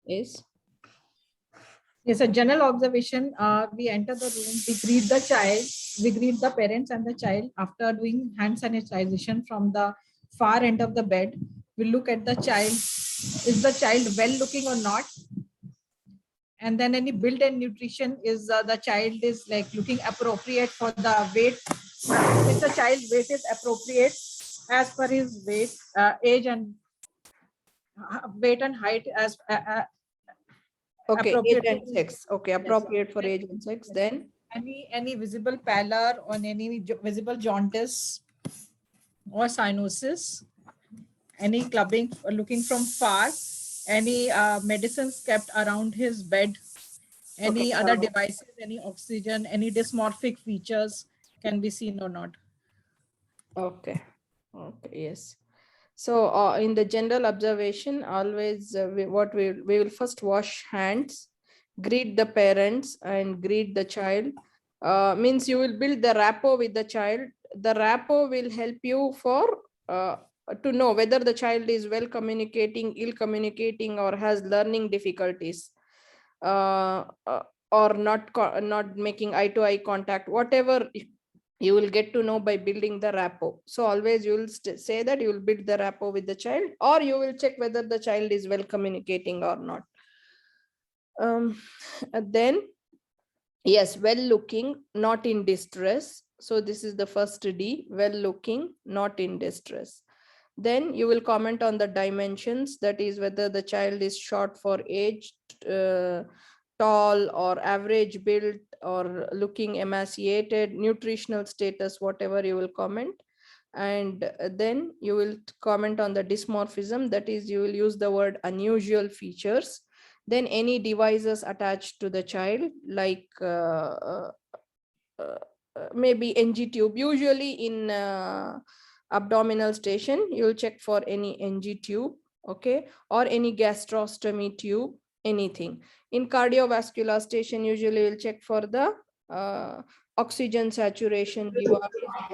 Yes. Yes, a general observation. We enter the room, we greet the child, we greet the parents and the child. After doing hand sanitization from the far end of the bed, we look at the child. Is the child well looking or not? And then any build and nutrition, is the child is like looking appropriate for the weight. If the child weight is appropriate as per his weight, age and weight and height as Okay, age appropriate. and sex. Okay, appropriate for age and sex. Then Any visible pallor or any visible jaundice or cyanosis, any clubbing looking from far, any medicines kept around his bed, any other devices, any oxygen, any dysmorphic features can be seen or not. okay. Okay, yes. So in the general observation, always we will first wash hands, greet the parents and greet the child. Means you will build the rapport with the child. The rapport will help you for to know whether the child is well communicating, ill communicating, or has learning difficulties, or not making eye to eye contact. Whatever you will get to know by building the rapport. So always you will say that you will build the rapport with the child, or you will check whether the child is well communicating or not. Then yes, well looking, not in distress. So this is the first D, well looking, not in distress. Then you will comment on the dimensions, that is whether the child is short for age, tall or average build, or looking emaciated, nutritional status, whatever you will comment. And then you will comment on the dysmorphism, that is you will use the word unusual features. Then any devices attached to the child, like maybe NG tube. Usually in abdominal station, you will check for any NG tube, okay, or any gastrostomy tube, anything. In cardiovascular station, usually we'll check for the oxygen saturation device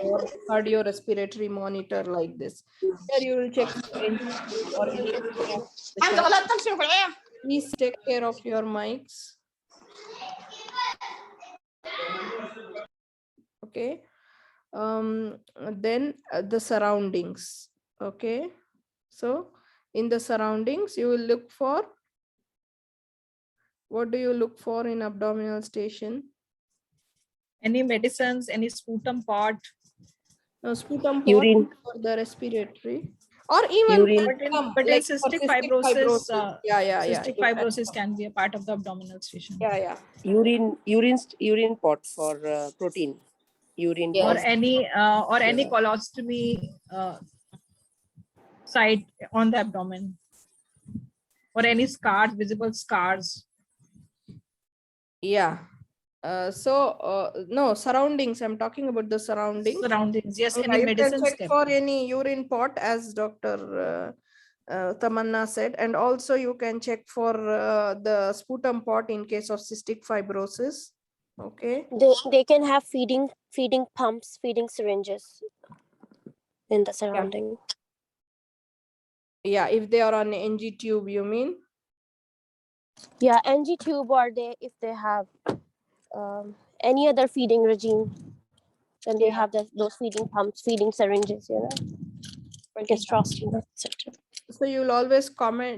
or cardiorespiratory monitor like this. Here you will check for NG tube or any. Please take care of your mics. Okay. Then the surroundings. Okay. So in the surroundings, you will look for, what do you look for in abdominal station? Any medicines, any sputum pot. No, sputum pot Urine. for the respiratory, or even Urine. But like in cystic fibrosis, cystic fibrosis can be a part of the abdominal station. Yeah. Urine pot for protein. Urine Yes. Or pot. any colostomy site on the abdomen, or any scars, visible scars. Yeah. No, surroundings. I'm talking about the surroundings. Yes. Yeah, Any you can medicines check kept. for any urine pot, as Dr. Tamanna said, and also you can check for the sputum pot in case of cystic fibrosis. Okay. They can have feeding pumps, feeding syringes in the surrounding. Yeah, if they are on NG tube, you mean? Yeah, NG tube, or if they have any other feeding regime, then they have those feeding pumps, feeding syringes, for gastrostomy, etc. So you will always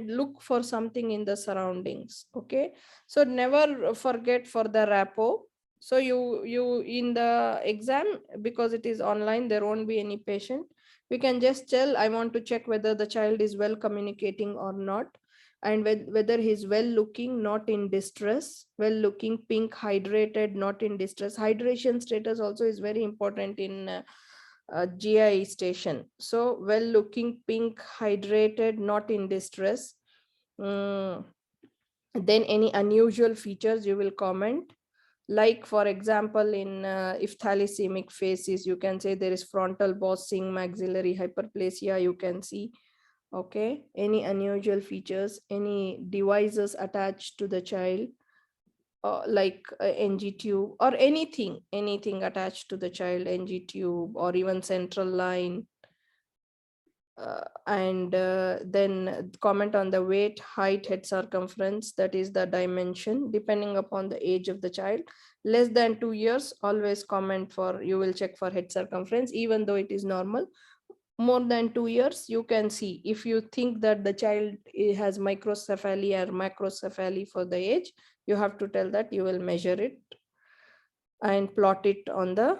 look for something in the surroundings. Okay. So never forget for the rapport. So you in the exam, because it is online, there won't be any patient. We can just tell, I want to check whether the child is well communicating or not, and whether he's well looking, not in distress, well looking, pink, hydrated, not in distress. Hydration status also is very important in GI station. So well looking, pink, hydrated, not in distress. Then any unusual features you will comment, like for example in if thalassaemic faces, you can say there is frontal bossing, maxillary hyperplasia, you can see. Okay. Any unusual features, any devices attached to the child, like NG tube or anything attached to the child, NG tube or even central line. Then comment on the weight, height, head circumference, that is the dimension, depending upon the age of the child. Less than 2 years, always comment for, you will check for head circumference, even though it is normal. More than 2 years, you can see. If you think that the child has microcephaly or macrocephaly for the age, you have to tell that, you will measure it and plot it on the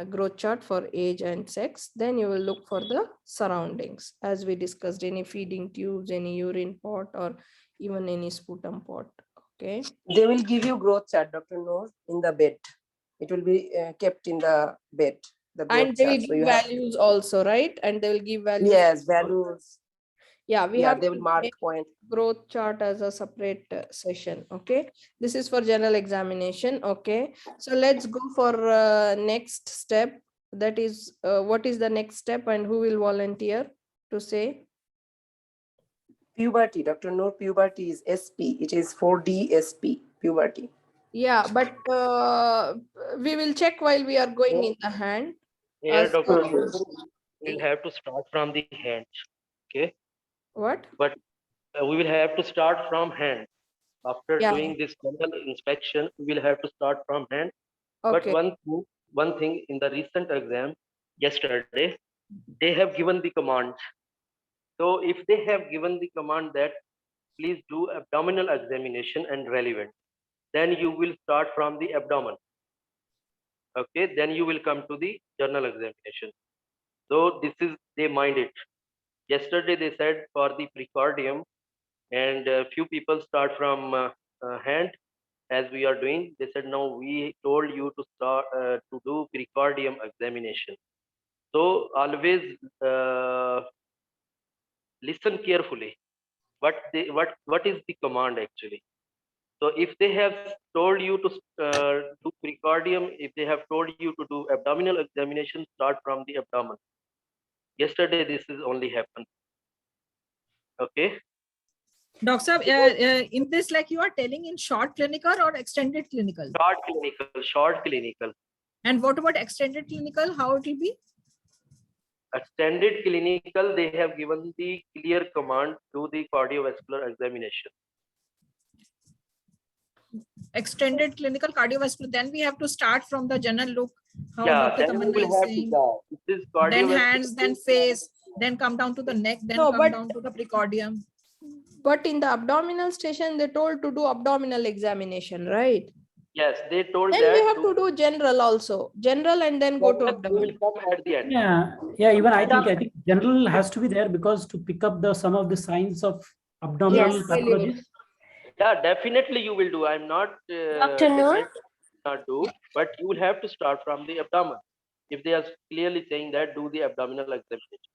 growth chart for age and sex. Then you will look for the surroundings, as we discussed, any feeding tubes, any urine pot, or even any sputum pot. Okay. They will give you growth chart, Dr. Noor, in the bed. It will be kept in the bed. The growth And they will chart. So give you have, values also, right? And they will give values. yes, values. Yeah, we Yeah, have they to will mark make point. growth chart as a separate session. Okay, this is for general examination. Okay, so let's go for next step. That is, what is the next step, and who will volunteer to say? Puberty, Dr. Noor, puberty is SP. It is 4D SP, puberty. Yeah, but we will check while we are going in the hand. Here, So- Dr. Noor, we'll have to start from the hands. Okay, What? but we will have to start from hand. After Yeah. doing this general inspection, we will have to start from hand. But Okay. one thing in the recent exam yesterday, they have given the command. So if they have given the command that please do abdominal examination and relevant, then you will start from the abdomen. Okay, then you will come to the journal examination. So this is, they mind it. Yesterday they said for the precordium, and few people start from hand, as we are doing. They said no, we told you to start to do precordium examination. So always listen carefully. What is the command actually? So if they have told you to do precordium, if they have told you to do abdominal examination, start from the abdomen. Yesterday this is only happened. Okay. Doctor, Sahab, in this, like you are telling in short clinical or extended clinical? Short clinical. And what about extended clinical? How it will be? Extended clinical, they have given the clear command to the cardiovascular examination. Extended clinical cardiovascular. Then we have to start from the general look. How Yeah, Dr. then we Tamanna will is have saying. to, this is Then cardiovascular. hands, then face, then come down to the neck, then No, come but- down to the precordium. But in the abdominal station, they told to do abdominal examination, right? Yes, they told Then that. we have to do general also. General and then go to We abdominal. will come at the end. Yeah. Even I think general has to be there because to pick up the some of the signs of abdominal Yes. pathologies. Yeah, definitely you will do. I'm not Dr. Noor? denying not do, but you will have to start from the abdomen. If they are clearly saying that, do the abdominal examination.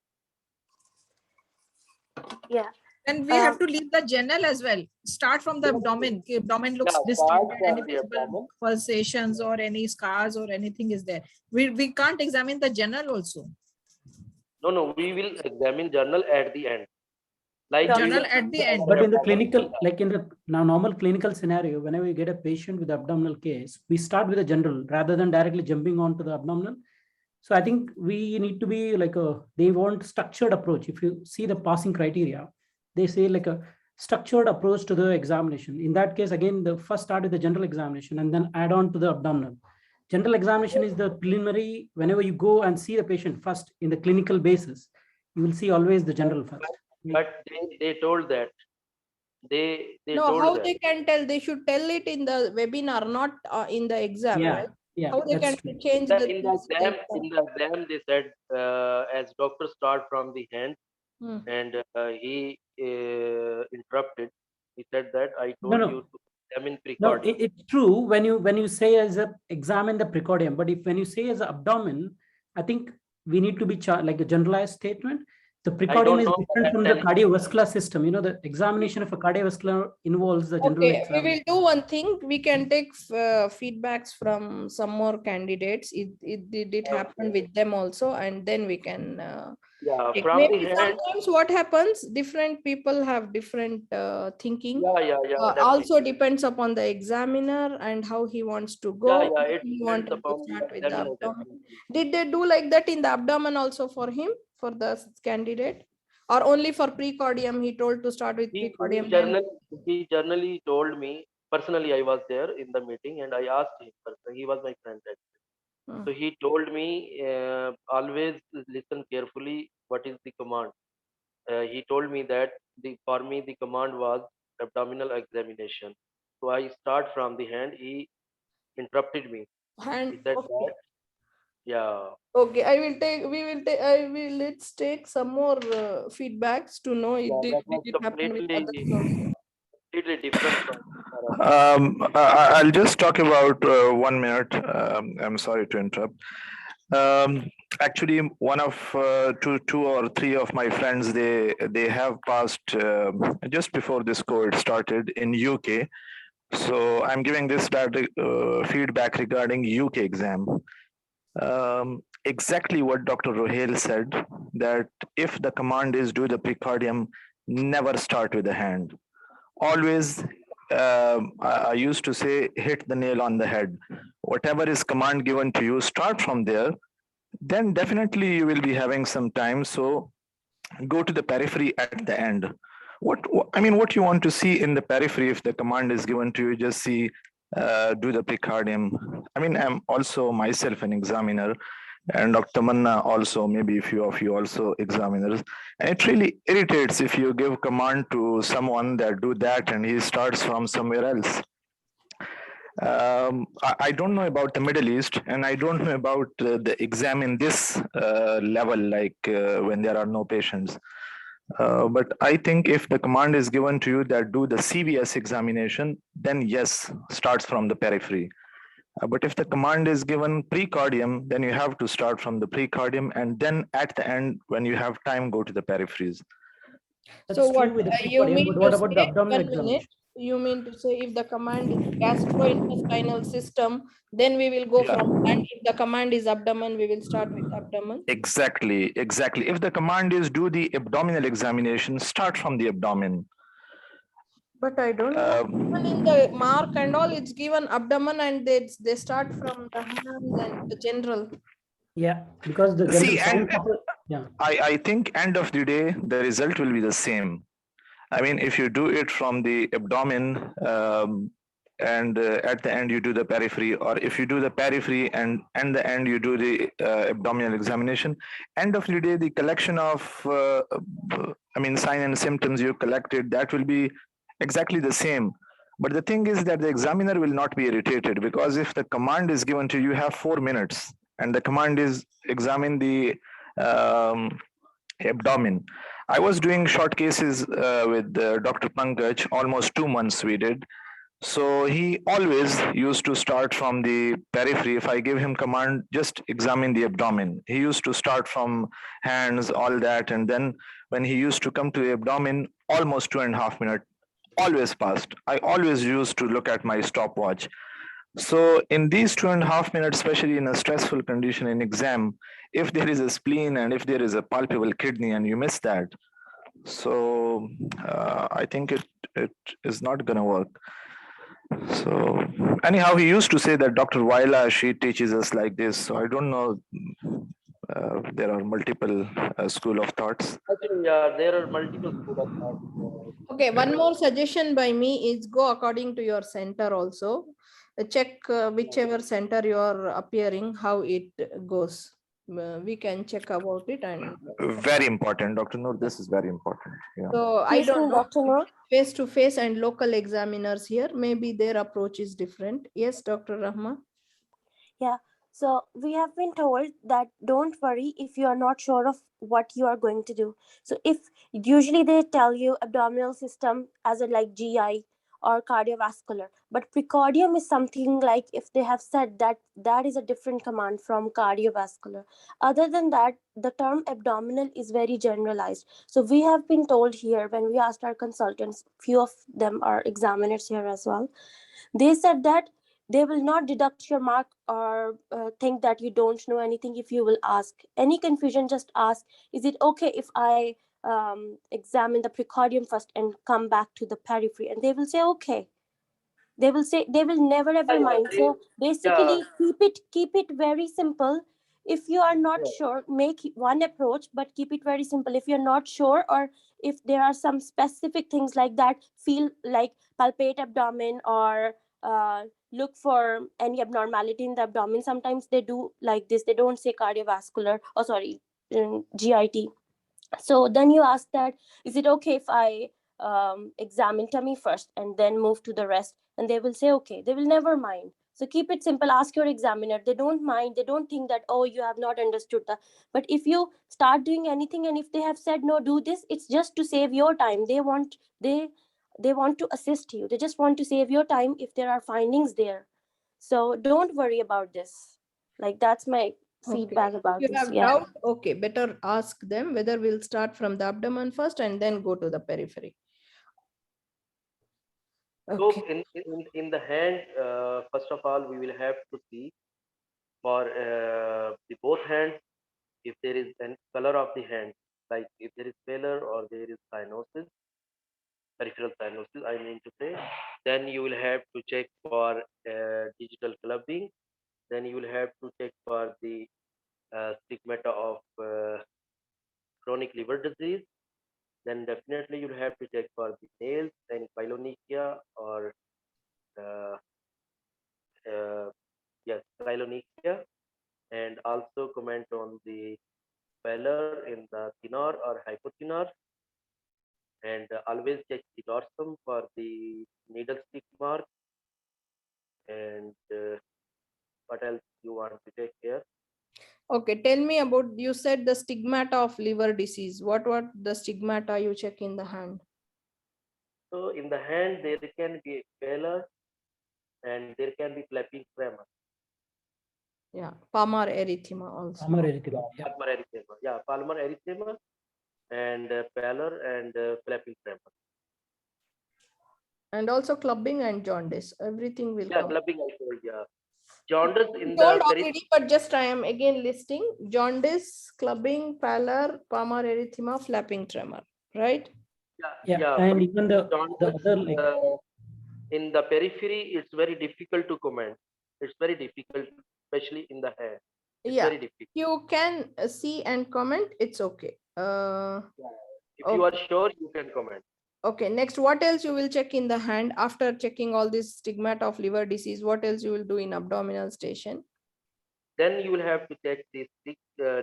Yeah. Then we have to leave the general as well. Start from the abdomen. Okay, abdomen looks Yeah, distended, start from any the visible abdomen. pulsations or any scars or anything is there. We can't examine the general also. No, we will examine journal at the end. Like we Journal will- at the end. But in the clinical, like in the now normal clinical scenario, whenever you get a patient with abdominal case, we start with the general rather than directly jumping onto the abdominal. So I think we need to be like they want structured approach. If you see the passing criteria, they say like a structured approach to the examination. In that case, again, the first start with the general examination and then add on to the abdominal. General examination is the preliminary. Whenever you go and see the patient first in the clinical basis, you will see always the general first. But they told that. They No, told how that. they can tell? They should tell it in the webinar, not in the exam, Yeah, right? yeah, How they that's can true. change In the the things in exam, exam? they said as doctor start from the hand, Hmm. and he interrupted. He said that I No, told no. you to examine No, precordium. it's true when you say as a examine the precordium, but if when you say as a abdomen, I think we need to be like a generalized statement. The precordium don't is know different from the cardiovascular system. You know, the examination of a cardiovascular involves the general Okay, we exam. will do one thing. We can take feedbacks from some more candidates. Did it happen with them also, and then we can Yeah, Like from the maybe hand. sometimes what happens, different people have different thinking. Yeah, definitely. Also depends upon the examiner and how he wants to go. Yeah, If it he depends wanted to upon the start with the examiner, abdomen. definitely. Did they do like that in the abdomen also for him, for the candidate? Or only for precordium, he told to start with He, precordium? he, generally, he generally told me, personally, I was there in the meeting and I asked him, he was my friend. Hmm. So he told me, always listen carefully, what is the command. He told me that for me, the command was abdominal examination. So I start from the hand. He interrupted me. Hand, He said okay. that, yeah, Okay, let's take some more feedbacks to know yeah, that did was it happen with completely, others also. completely different from SURAH. I'll just talk about 1 minute. I'm sorry to interrupt. Actually, one of two or three of my friends, they have passed just before this COVID started in UK. So I'm giving this feedback regarding UK exam. Exactly what Dr. Rohel said, that if the command is do the precordium, never start with the hand. Always, I used to say, hit the nail on the head. Whatever is command given to you, start from there. Then definitely you will be having some time. So go to the periphery at the end. What you want to see in the periphery if the command is given to you, just see, do the precordium. I'm also myself an examiner, and Dr. Manna also, maybe a few of you also examiners. And it really irritates if you give command to someone that do that and he starts from somewhere else. I don't know about the Middle East, and I don't know about the exam in this level, like when there are no patients. But I think if the command is given to you that do the CVS examination, then yes, starts from the periphery. But if the command is given precordium, then you have to start from the precordium, and then at the end, when you have time, go to the peripheries. That's So true what with the you precordium, mean but to what about the say, abdominal 1 minute, examination? you mean to say if the command is gastrointestinal system, then we will go Yeah. from, and if the command is abdomen, we will start with abdomen? Exactly. If the command is do the abdominal examination, start from the abdomen. But I don't know. Even in the mark and all, it's given abdomen and they start from the hands and the general. Yeah, because the See, general and yeah. I think end of the day, the result will be the same. If you do it from the abdomen, and at the end you do the periphery, or if you do the periphery and the end you do the abdominal examination, end of the day, the collection of sign and symptoms you collected, that will be exactly the same. But the thing is that the examiner will not be irritated, because if the command is given to you, you have 4 minutes, and the command is examine the abdomen. I was doing short cases with Dr. Pankaj, almost 2 months we did. So he always used to start from the periphery. If I give him command, just examine the abdomen, he used to start from hands, all that. And then when he used to come to the abdomen, almost 2.5 minutes, always passed. I always used to look at my stopwatch. So in these 2.5 minutes, especially in a stressful condition in exam, if there is a spleen and if there is a palpable kidney and you miss that, so I think it is not going to work. So anyhow, he used to say that Dr. Waila, she teaches us like this. So I don't know. There are multiple school of thoughts. Actually, yeah, there are multiple school of thought. Okay, one more suggestion by me is go according to your center also. Check whichever center you are appearing, how it goes. We can check about it. And Very important, Dr. Noor. This is very important. Yeah. so I Yes, don't know, Dr. Noor. face to face and local examiners here, maybe their approach is different. Yes, Dr. Rahma. Yeah. So we have been told that don't worry if you are not sure of what you are going to do. So if usually they tell you abdominal system as a like GI or cardiovascular, but precordium is something like if they have said that that is a different command from cardiovascular. Other than that, the term abdominal is very generalized. So we have been told here when we asked our consultants, few of them are examiners here as well. They said that they will not deduct your mark or think that you don't know anything if you will ask. Any confusion, just ask, is it okay if I examine the precordium first and come back to the periphery? And they will say okay. They will say, they will never ever mind. So basically, keep it very simple. If you are not sure, make one approach, but keep it very simple. If you're not sure, or if there are some specific things like that, feel like palpate abdomen, or look for any abnormality in the abdomen. Sometimes they do like this. They don't say cardiovascular, or sorry, GIT. So then you ask that, is it okay if I examine tummy first and then move to the rest? And they will say okay. They will never mind. So keep it simple. Ask your examiner. They don't mind. They don't think that, oh, you have not understood that. But if you start doing anything, and if they have said no, do this, it's just to save your time. They want to assist you. They just want to save your time if there are findings there. So don't worry about this. Like, that's my feedback about If you this. have Yeah. doubt, okay, better ask them whether we'll start from the abdomen first and then go to the periphery. So Okay. in the hand, first of all, we will have to see for the both hands, if there is any color of the hand, like if there is pallor or there is cyanosis, peripheral cyanosis, I mean to say, then you will have to check for digital clubbing. Then you will have to check for the stigmata of chronic liver disease. Then definitely you'll have to check for the nails, any pylonychia or uh, yes, pylonychia, and also comment on the pallor in the thenar or hypothenar, and always check the dorsum for the needle stick mark. And what else you want to check here? Okay, tell me about, you said the stigmata of liver disease. What the stigmata you check in the hand? So in the hand there can be pallor and there can be flapping tremor. Yeah, palmar erythema also. Palmar erythema. Yeah. Palmar erythema. Yeah, palmar erythema and pallor and flapping tremor. And also clubbing and jaundice. Everything will Yeah, come. clubbing I told, yeah. Jaundice You in told the already, but just I am again listing: jaundice, clubbing, pallor, palmar erythema, flapping tremor, right? Yeah, and even the jaundice, other, like, in the periphery, it's very difficult to comment. It's very difficult, especially in the hand. It's Yeah, very difficult. you can see and comment, it's okay. If you are sure, you can comment. Okay, next, what else you will check in the hand after checking all this stigmata of liver disease? What else you will do in abdominal station? Then you will have to check the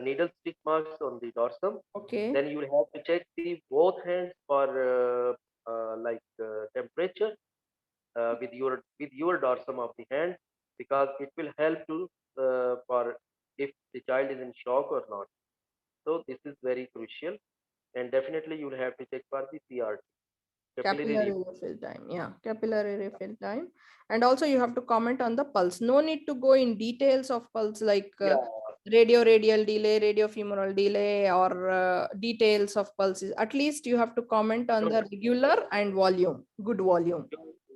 needle stick marks on the dorsum. Okay. Then you will have to check the both hands for temperature with your dorsum of the hand, because it will help to for if the child is in shock or not. So this is very crucial, and definitely you will have to check for the CRT. Capillary refill time. Yeah, capillary refill time. And also you have to comment on the pulse. No need to go in details of pulse, like radio-radial delay, radio-femoral delay, or details of pulses. At least you have to comment on the regular and volume, good volume,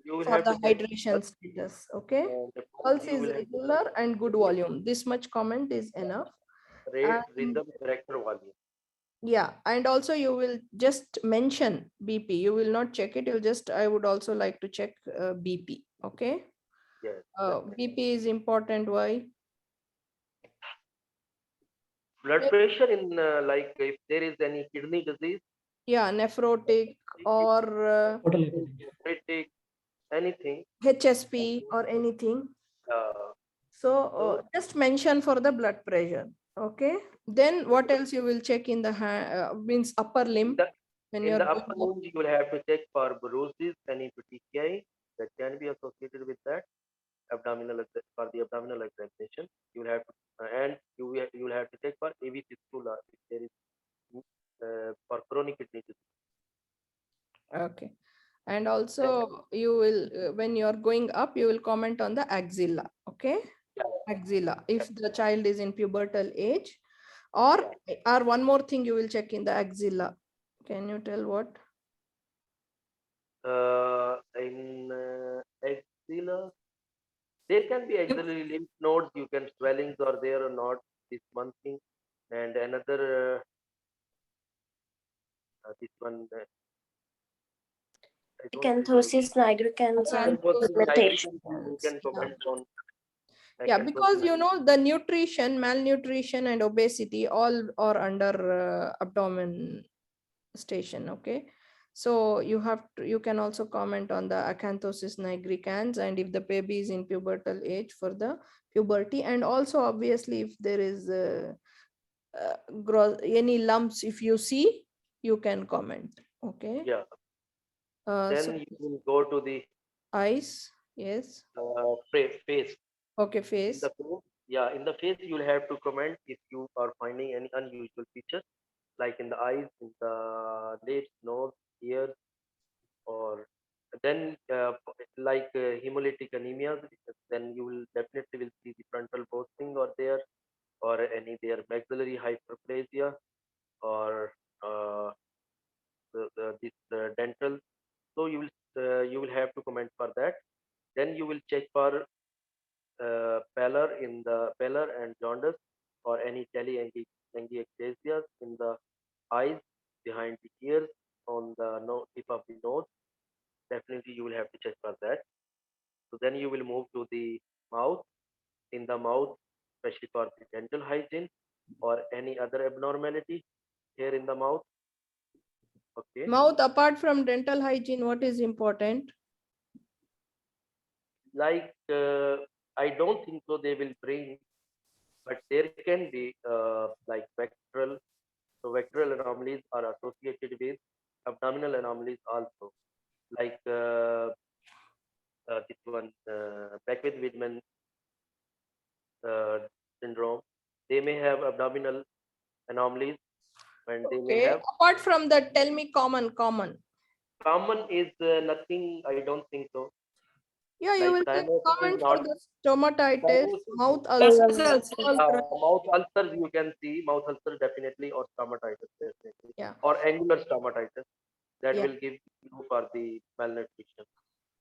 You will for have the to check hydration status. Okay. Pulse is regular and good volume. This much comment is enough. rate, rhythm, character, volume. Yeah, and also you will just mention BP. You will not check it. You'll just, I would also like to check BP. Okay. Yes. BP is important. Why? Blood pressure in like if there is any kidney disease. Yeah, nephrotic or nephrotic, anything. HSP or anything. So just mention for the blood pressure. Okay. Then what else you will check in the hand, means upper limb? In the upper limb, you will have to check for bruises, any petechiae that can be associated with that. Abdominal, for the abdominal examination, you will have to, and you will have to check for AV fistula if there is for chronic kidney disease. Okay. And also you will, when you are going up, you will comment on the axilla. Okay. Axilla, if the child is in pubertal age, or one more thing you will check in the axilla. Can you tell what? In axilla, There can be axillary lymph nodes. You can swellings are there or not. This one thing, and another this one. I don't think so. Acanthosis nigricans and Acanthosis pigmentation. nigricans, you can comment on. Yeah, Acanthosis because you know the nutrition, malnutrition, and obesity all are under abdomen station. Okay, so you can also comment on the acanthosis nigricans, and if the baby is in pubertal age for the puberty, and also obviously if there is any lumps, if you see, you can comment. Okay. Yeah. So Then you will go to the eyes, yes. face. Okay, In face. the face, yeah, in the face you will have to comment if you are finding any unusual features, like in the eyes, in the lips, nose, ears, or then hemolytic anemia. Then you will definitely will see the frontal boasting or there, or any their maxillary hyperplasia, or this dental. So you will have to comment for that. Then you will check for pallor and jaundice, or any telangiectasias in the eyes, behind the ears, on the tip of the nose. Definitely you will have to check for that. So then you will move to the mouth. In the mouth, especially for the dental hygiene or any other abnormality here in the mouth. Okay. Mouth, apart from dental hygiene, what is important? Like I don't think so they will bring, but there can be like vectoral. So vectoral anomalies are associated with abdominal anomalies also, like this one, Beckwith-Wiedemann uh, syndrome. They may have abdominal anomalies, and they may Okay, have. apart from that, tell me common. Common is nothing. I don't think so. Yeah, you Like will get cyanosis is comment for not. the stomatitis, Cyanosis, mouth Muscles ulcers. also. mouth ulcers you can see, mouth ulcer definitely, or stomatitis definitely, Yeah, or angular stomatitis that yeah, will give you for the malnutrition.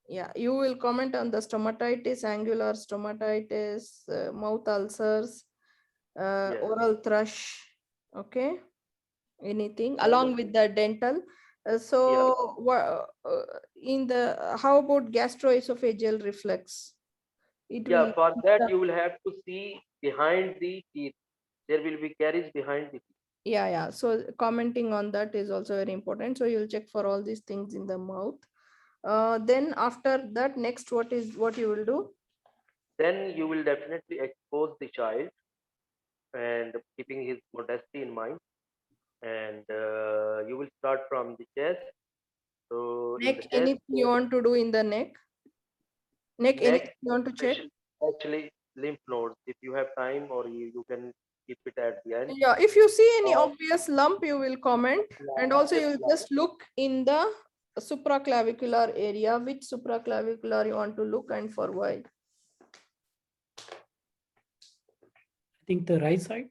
yeah. You will comment on the stomatitis, angular stomatitis, mouth ulcers, Yes. oral thrush. Okay, anything And along with the dental. yeah, In the how about gastroesophageal reflux? It yeah. will. For that you will have to see behind the teeth. There will be caries behind the teeth. Yeah. So commenting on that is also very important. So you'll check for all these things in the mouth. Then after that, next, what you will do? Then you will definitely expose the child, and keeping his modesty in mind, and you will start from the chest. So in the Neck, chest, anything you want to do in the neck? Neck, anything neck, you want to check? actually lymph nodes. If you have time, or you can keep it at the end. Yeah, if you see any Or obvious lump, you will comment. And also you will just look in the supraclavicular area, which supraclavicular you want to look and for why. I think the right side.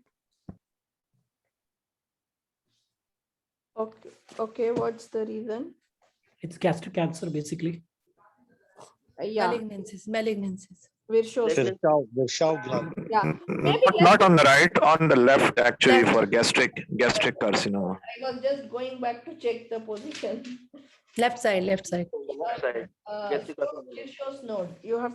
Okay, what's the reason? It's gastric cancer basically. Yeah, Malignancies. Virchow. Virchow gland. Yeah, maybe Not on the right, on the left actually, for gastric carcinoma. I was just going back to check the position. Left side. left side. Gastric So Virchow's node, you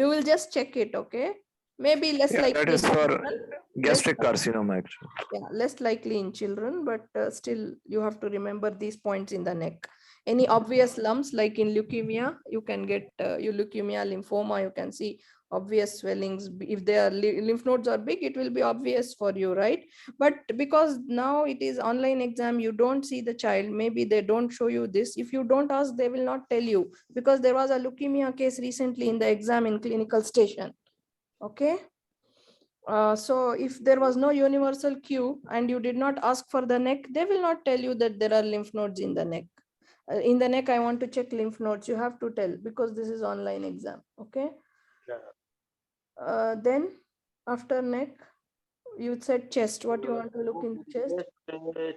will just check it, okay? Maybe less Yeah, likely that is in for children, gastric carcinoma actually. yeah, less likely in children, but still you have to remember these points in the neck. Any obvious lumps like in leukemia, you can get leukemia, lymphoma, you can see obvious swellings. If their lymph nodes are big, it will be obvious for you, right? But because now it is online exam, you don't see the child, maybe they don't show you this. If you don't ask, they will not tell you, because there was a leukemia case recently in the exam in clinical station. Okay. So if there was no universal cue and you did not ask for the neck, they will not tell you that there are lymph nodes in the neck. In the neck, I want to check lymph nodes. You have to tell, because this is online exam. Okay. Yeah. Then after neck, you said chest. What you want to look in chest?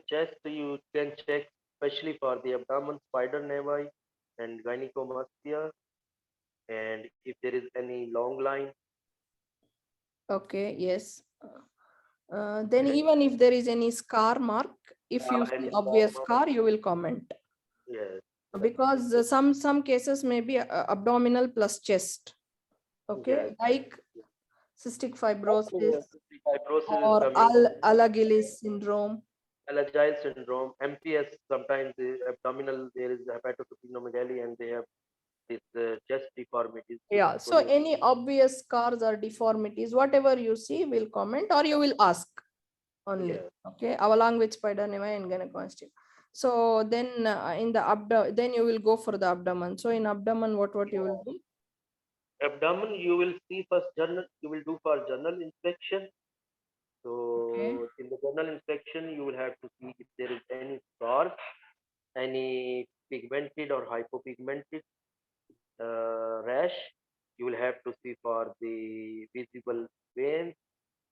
Chest, you can check, especially for the abdomen, spider nevi and gynecomastia. and if there is any long line. Okay, yes. Then even if there is any scar mark, if you Any see obvious scar mark. scar, you will comment. Yes. Because some cases may be abdominal plus chest. Okay, Yes. like cystic fibrosis Fibrosis is or coming. Alagilis syndrome. Alagille syndrome, MPS. Sometimes the abdominal there is hepatosplenomegaly, and they have this chest deformities. Yeah, so any obvious scars or deformities, whatever you see, will comment or you will ask only. Yes. Okay, along with spidernemia and gynecomastia. So then in the then you will go for the abdomen. So in abdomen, what you will do? Abdomen, you will see first journal. You will do for journal inspection. So Okay. in the journal inspection, you will have to see if there is any scars, any pigmented or hypopigmented rash. You will have to see for the visible veins.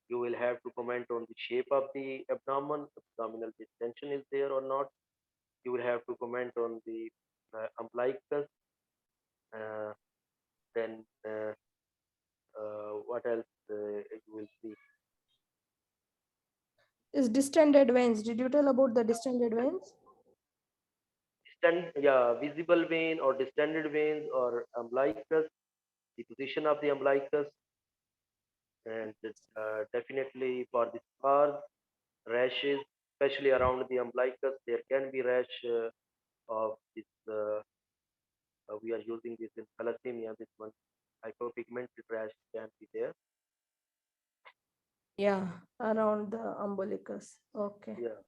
You will have to comment on the shape of the abdomen, abdominal distension is there or not. You will have to comment on the umbilicus. Uh, then what else you will see? Is distended veins. Did you tell about the distended veins? Yeah, visible vein or distended veins or umbilicus, the position of the umbilicus, and definitely for the scars, rashes, especially around the umbilicus, there can be rash of this. We are using this in thalassemia. This one, hypopigmented rash can be there. Yeah, around the umbilicus. Okay. Yeah,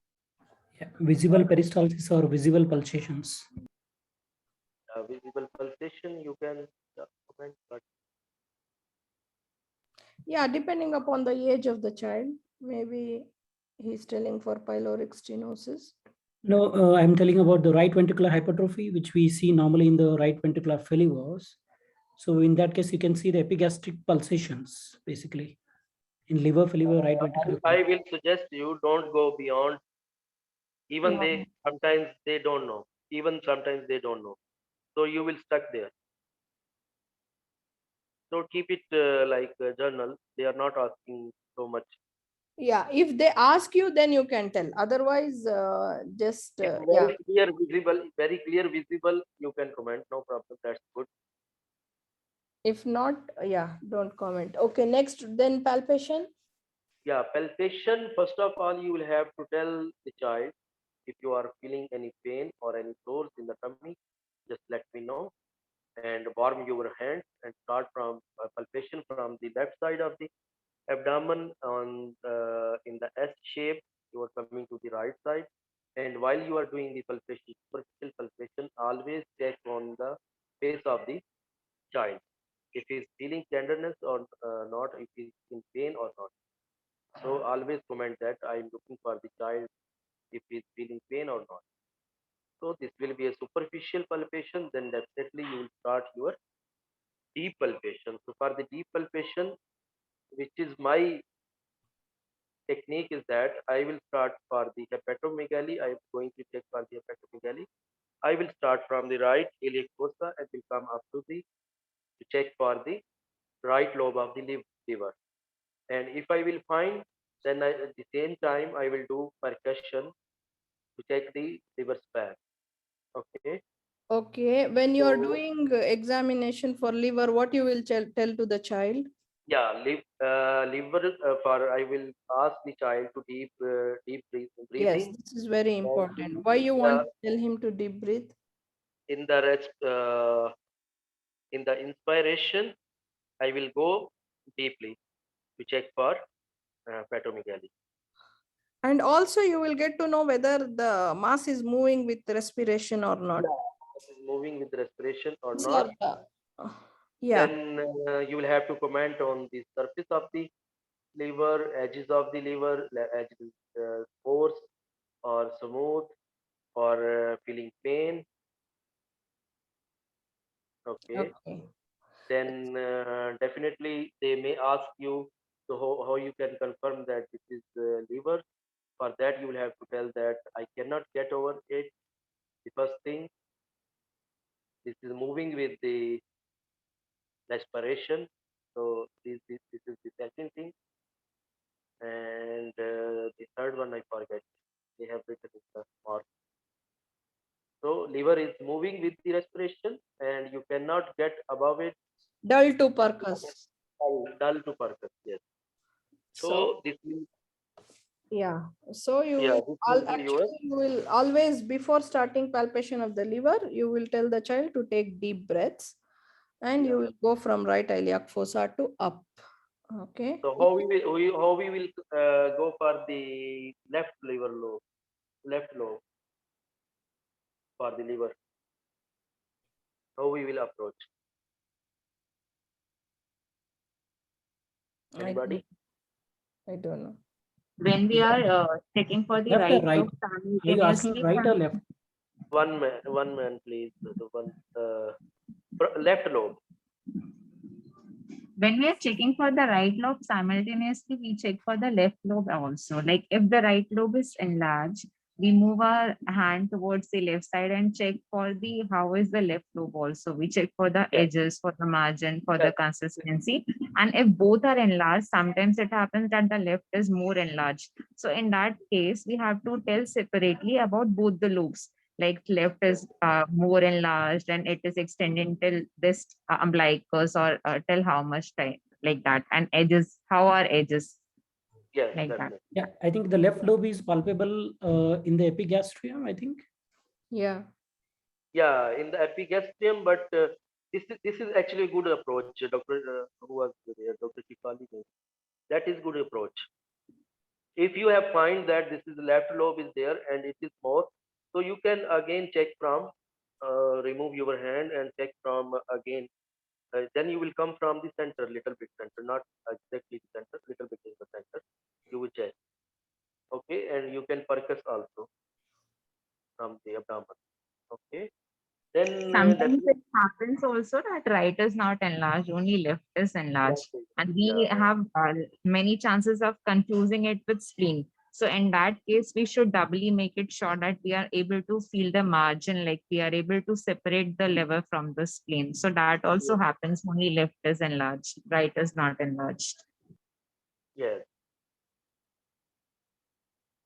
Yeah. Visible peristalsis or visible pulsations. visible pulsation you can comment, but Yeah, depending upon the age of the child, maybe he's telling for pyloric stenosis. No, I'm telling about the right ventricular hypertrophy, which we see normally in the right ventricular failures. So in that case, you can see the epigastric pulsations, basically. In liver failure, right ventricular. I will suggest you don't go beyond. Even No. they sometimes they don't know. Even sometimes they don't know. So you will stuck there. So keep it like a journal. They are not asking so much. Yeah, if they ask you, then you can tell. Otherwise, just If yeah. very clear visible, you can comment. No problem. That's good. If not, yeah, don't comment. Okay, next, then palpation. Yeah, palpation. First of all, you will have to tell the child if you are feeling any pain or any sores in the tummy. Just let me know, and warm your hands and start from palpation from the left side of the abdomen on in the S shape. You are coming to the right side, and while you are doing the palpation, superficial palpation, always check on the face of the child if he is feeling tenderness or not, if he is in pain or not. So always comment that I am looking for the child if he is feeling pain or not. So this will be a superficial palpation. Then definitely you will start your deep palpation. So for the deep palpation, which is my technique, is that I will start for the hepatomegaly. I am going to check for the hepatomegaly. I will start from the right iliac fossa and will come up to the to check for the right lobe of the liver. And if I will find, then at the same time I will do percussion to check the liver span. Okay. Okay, when you are So doing examination for liver, what you will tell to the child? yeah, liver for I will ask the child to deep Yes, breathing. this is very And important. Why you want to tell him to deep breathe? in the rest in the inspiration, I will go deeply to check for hepatomegaly. And also you will get to know whether the mass is moving with respiration or not. Moving with respiration or These not. are the- yeah. Then you will have to comment on the surface of the liver, edges of the liver, edges coarse or smooth or feeling pain. Okay. Okay. Then definitely they may ask you, so how you can confirm that this is liver. For that you will have to tell that I cannot get over it. The first thing, this is moving with the respiration. So this is the second thing. And the third one I forget. They have written in the mark. So liver is moving with the respiration, and you cannot get above it. Dull to percuss. Dull to percuss. Yes. So this is, yeah. So you yeah, will this is your, actually you will always, before starting palpation of the liver, you will tell the child to take deep breaths, and you will go from right iliac fossa to up. Okay. so how we will go for the left liver lobe, left lobe for the liver. How we will approach? Anybody? I don't know. When we are checking for the Left or right right? lobe Are you asking simultaneously, right or left? One man, please. The one left lobe. when we are checking for the right lobe simultaneously, we check for the left lobe also. Like if the right lobe is enlarged, we move our hand towards the left side and check for the how is the left lobe also. We check for the edges, for the margin, for the consistency. And if both are enlarged, sometimes it happens that the left is more enlarged. So in that case, we have to tell separately about both the lobes. Like left is more enlarged and it is extending till this umbilicus, or tell how much time, like that. And edges, how are edges, Yes, like that. definitely. Yeah, I think the left lobe is palpable in the epigastrium, I think. Yeah. Yeah, in the epigastrium, but this is actually a good approach, Doctor. Who was there, Dr. Kifali? That is good approach. If you have find that this is the left lobe is there and it is more, so you can again check from remove your hand and check from again. Then you will come from the center, little bit center, not exactly the center, little bit in the center. You will check. Okay, and you can percuss also from the abdomen. Okay, then Sometimes it happens also that right is not enlarged, only left is enlarged. And we have many chances of confusing it with spleen. So in that case, we should doubly make it sure that we are able to feel the margin, like we are able to separate the liver from the spleen. So that also happens, only left is enlarged, right is not enlarged. yes.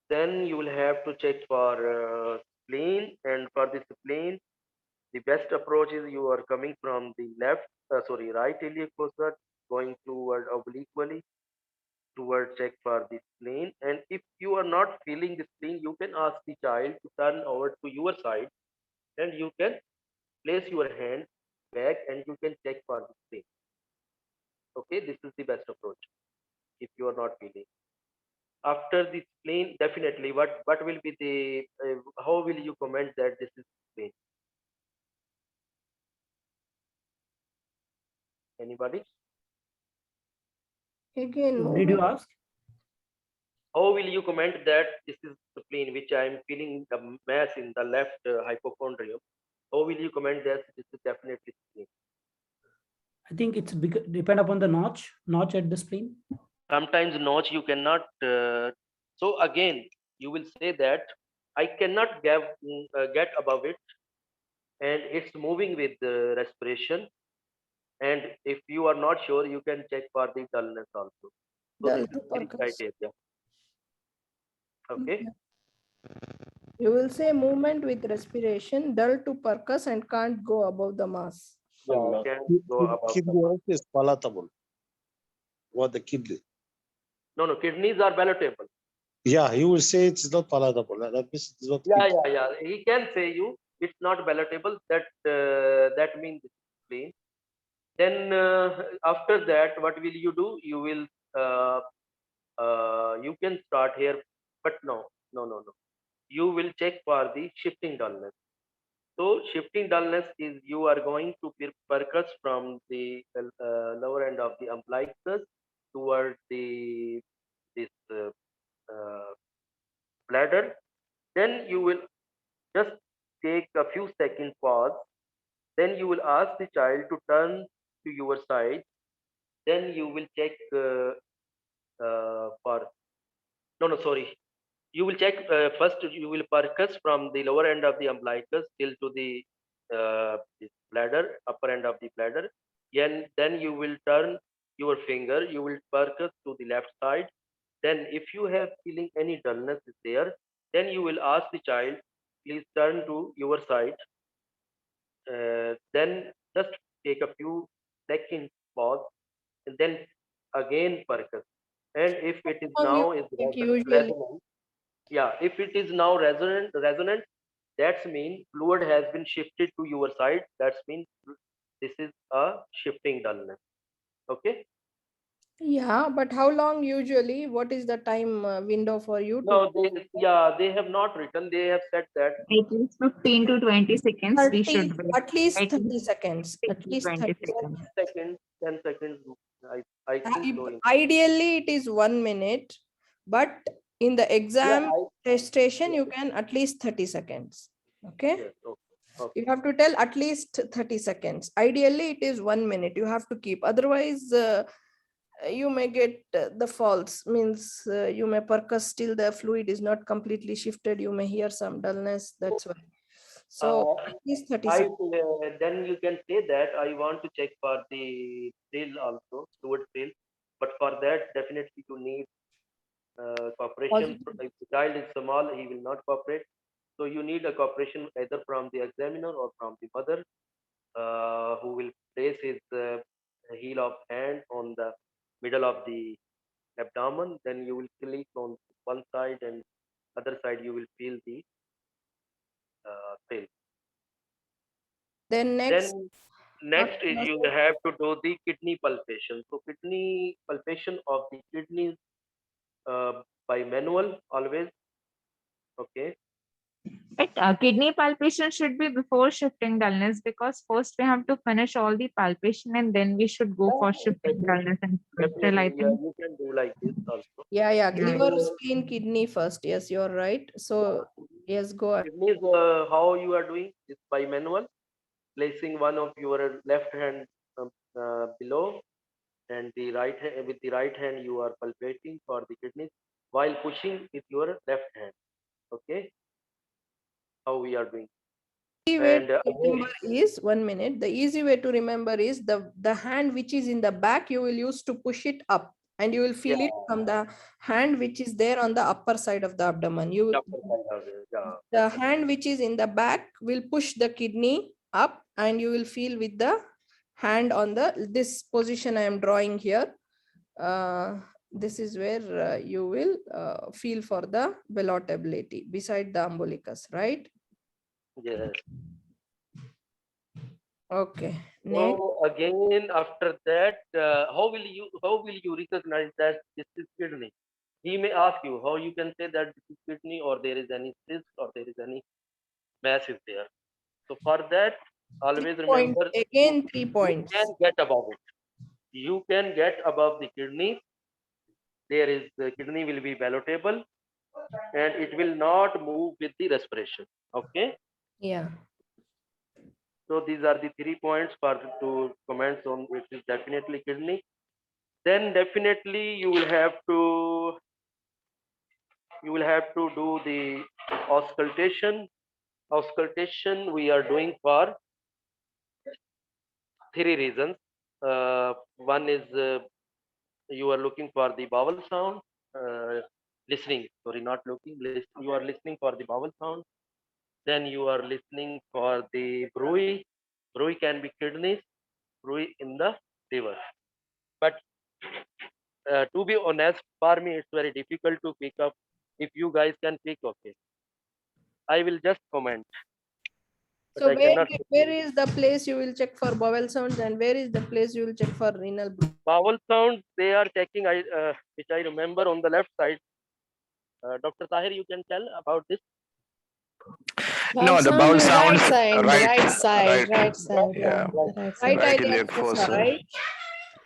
Then you will have to check for spleen, and for the spleen, the best approach is you are coming from the right iliac fossa, going toward obliquely toward check for the spleen. And if you are not feeling the spleen, you can ask the child to turn over to your side, and you can place your hand back and you can check for the spleen. Okay, this is the best approach if you are not feeling. After the spleen, definitely, what will be the how will you comment that this is spleen? Anybody? Again, Did you ask? How will you comment that this is the spleen, which I am feeling the mass in the left hypochondrium? How will you comment that this is definitely spleen? I think it's depend upon the notch at the spleen. Sometimes notch you cannot. So again, you will say that I cannot get above it, and it's moving with the respiration. And if you are not sure, you can check for the dullness also. So dull this to is three percuss. criteria. Okay. You will say movement with respiration, dull to percuss, and can't go above the mass. Yeah, can go above Kidney the also is palatable. What the kidney? No, kidneys are palatable. Yeah, he will say it's not palatable. That means it's not kidney. Yeah. He can say you it's not palatable. That means it's spleen. Then after that, what will you do? You will you can start here, but no. You will check for the shifting dullness. So shifting dullness is you are going to percuss from the lower end of the umbilicus toward this bladder. Then you will just take a few seconds pause. Then you will ask the child to turn to your side. Then you will check for sorry. You will check first. You will percuss from the lower end of the umbilicus till to the bladder, upper end of the bladder. Then you will percuss to the left side. Then if you have feeling any dullness is there, then you will ask the child, please turn to your side. Then just take a few seconds pause and then again percuss. And if it is How long you now is take usually? resonant, yeah, if it is now resonant, that's mean fluid has been shifted to your side. That's mean this is a shifting dullness. Okay. Yeah, but how long usually? What is the time window for you to No, they have not written. They have said that At least 15 to 20 seconds we 30, should wait. at least At 30 least seconds. 15 At to least 20 30 seconds. seconds. seconds, 10 seconds. I think so. Ideally, it is 1 minute, but in the exam station, you can at least 30 seconds. Okay. Yes, okay. You have to tell at least 30 seconds. Ideally, it is 1 minute. You have to keep. Otherwise, you may get the false, means you may percuss still the fluid is not completely shifted. You may hear some dullness. That's why. So at least 30 seconds. Then you can say that I want to check for the drill also, fluid drill. But for that, definitely you need cooperation. If the child is small, he will not cooperate. So you need a cooperation either from the examiner or from the mother, who will place his heel of hand on the middle of the abdomen. Then you will click on one side and other side you will feel the drill. Then next. Then next is you have to do the kidney palpation. So kidney palpation of the kidneys by manual always. Okay. But kidney palpation should be before shifting dullness, because first we have to finish all the palpation and then we should go for shifting dullness and still I Definitely, yeah, think. you can do like this also. Yeah, Yeah. liver, spleen, kidney first. Yes, you're right. So yes, go ahead. Kidneys, how you are doing is by manual, placing one of your left hand below and the right hand, with the right hand you are palpating for the kidneys while pushing with your left hand. Okay, how we are doing. Easy way And to remember is 1 minute. The easy way to remember is the hand which is in the back, you will use to push it up, and you will feel it from the hand which is there on the upper side of the abdomen. You the hand which is in the back will push the kidney up, and you will feel with the hand on this position I am drawing here. This is where you will feel for the velotability beside the umbilicus, right? yes. Okay. Next. So again, after that, how will you recognize that this is kidney? He may ask you how you can say that this is kidney, or there is any cyst, or there is any mass is there. So for that, always remember, again 3 points. You can get above it. You can get above the kidney. There is the kidney will be velotable, and it will not move with the respiration. Okay. Yeah. So these are the 3 points for to comments on which is definitely kidney. Then definitely you will have to do the auscultation. Auscultation we are doing for 3 reasons. One is you are looking for the vowel sound, listening. Sorry, not looking. You are listening for the vowel sound. Then you are listening for the bruit. Bruit can be kidneys, bruit in the liver. But to be honest, for me, it's very difficult to pick up. If you guys can pick, okay. I will just comment. So where is the place you will check for vowel sounds, and where is the place you will check for renal bruit? Vowel sounds, they are checking, which I remember on the left side. Dr. Tahir, you can tell about this. No, the bowel sounds right side. Yeah, right iliac fossa. Right?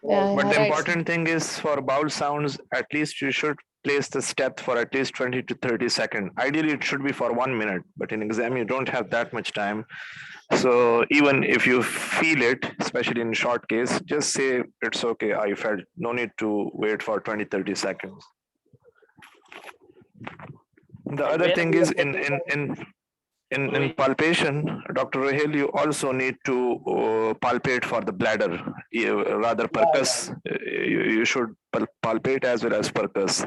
But the important thing is for bowel sounds, at least you should place the step for at least 20 to 30 seconds. Ideally, it should be for 1 minute, but in exam, you don't have that much time. So even if you feel it, especially in short case, just say it's okay, I felt, no need to wait for 20, 30 seconds. The other thing is in in palpation, Dr. Rahel, you also need to palpate for the bladder, rather percuss. You should palpate as well as percuss.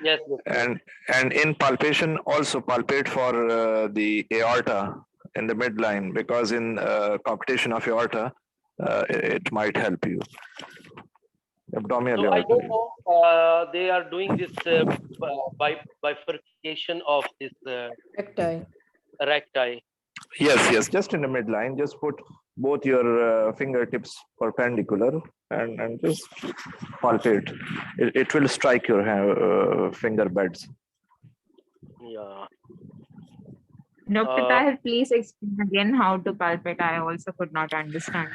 Yes, yes. And in palpation, also palpate for the aorta in the midline, because in coarctation of aorta, it might help you. Abdominal So I aorta. don't know. They are doing this bifurcation of this Recti. recti. Yes, just in the midline, just put both your fingertips perpendicular and just palpate. It will strike your finger beds. Yeah. Dr. Uh, Tahir, please explain again how to palpate. I also could not understand.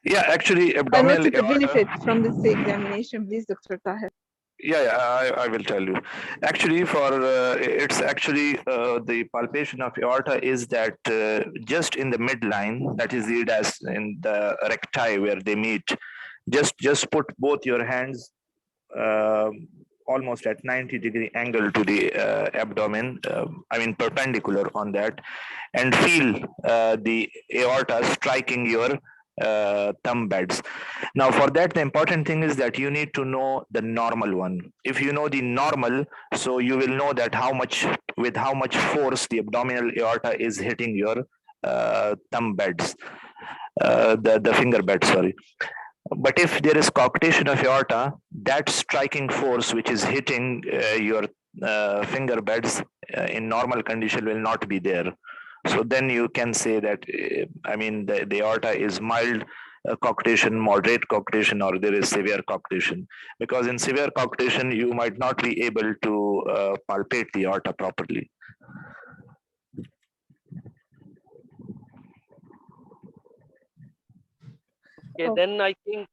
Yeah, actually, And abdominal what's the aorta. benefit from this examination, please, Dr. Tahir? Yeah, I will tell you. Actually, it's actually the palpation of aorta is that just in the midline, that is it as in the recti where they meet. Just put both your hands almost at 90-degree angle to the abdomen. I mean perpendicular on that, and feel the aorta striking your thumb beds. Now, for that, the important thing is that you need to know the normal one. If you know the normal, so you will know that with how much force the abdominal aorta is hitting your thumb beds, the finger beds, sorry. But if there is coarctation of aorta, that striking force which is hitting your finger beds in normal condition will not be there. So then you can say that, I mean, the aorta is mild coarctation, moderate coarctation, or there is severe coarctation. Because in severe coarctation, you might not be able to palpate the aorta properly. okay, then I think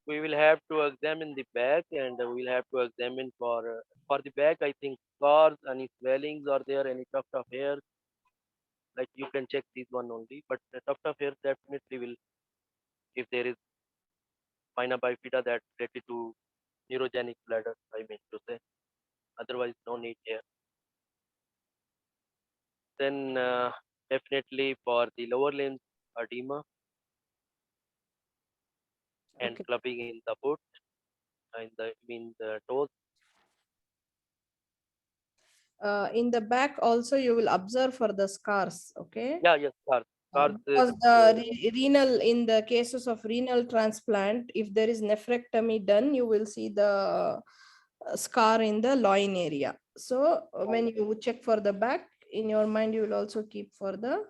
we will have to examine the back, and we'll have to examine for the back. I think scars, any swellings, are there any tuft of hair? Like you can check these one only, but the tuft of hair definitely will, if there is spina bifida that related to neurogenic bladder, I mean to say. Otherwise, no need here. Then definitely for the lower limbs, edema and Okay. clubbing in the foot, in the toes. In the back also you will observe for the scars. Okay. Yeah, yes, scars. Because the renal, in the cases of renal transplant, if there is nephrectomy done, you will see the scar in the loin area. So when you check for the back, in your mind, you will also keep for the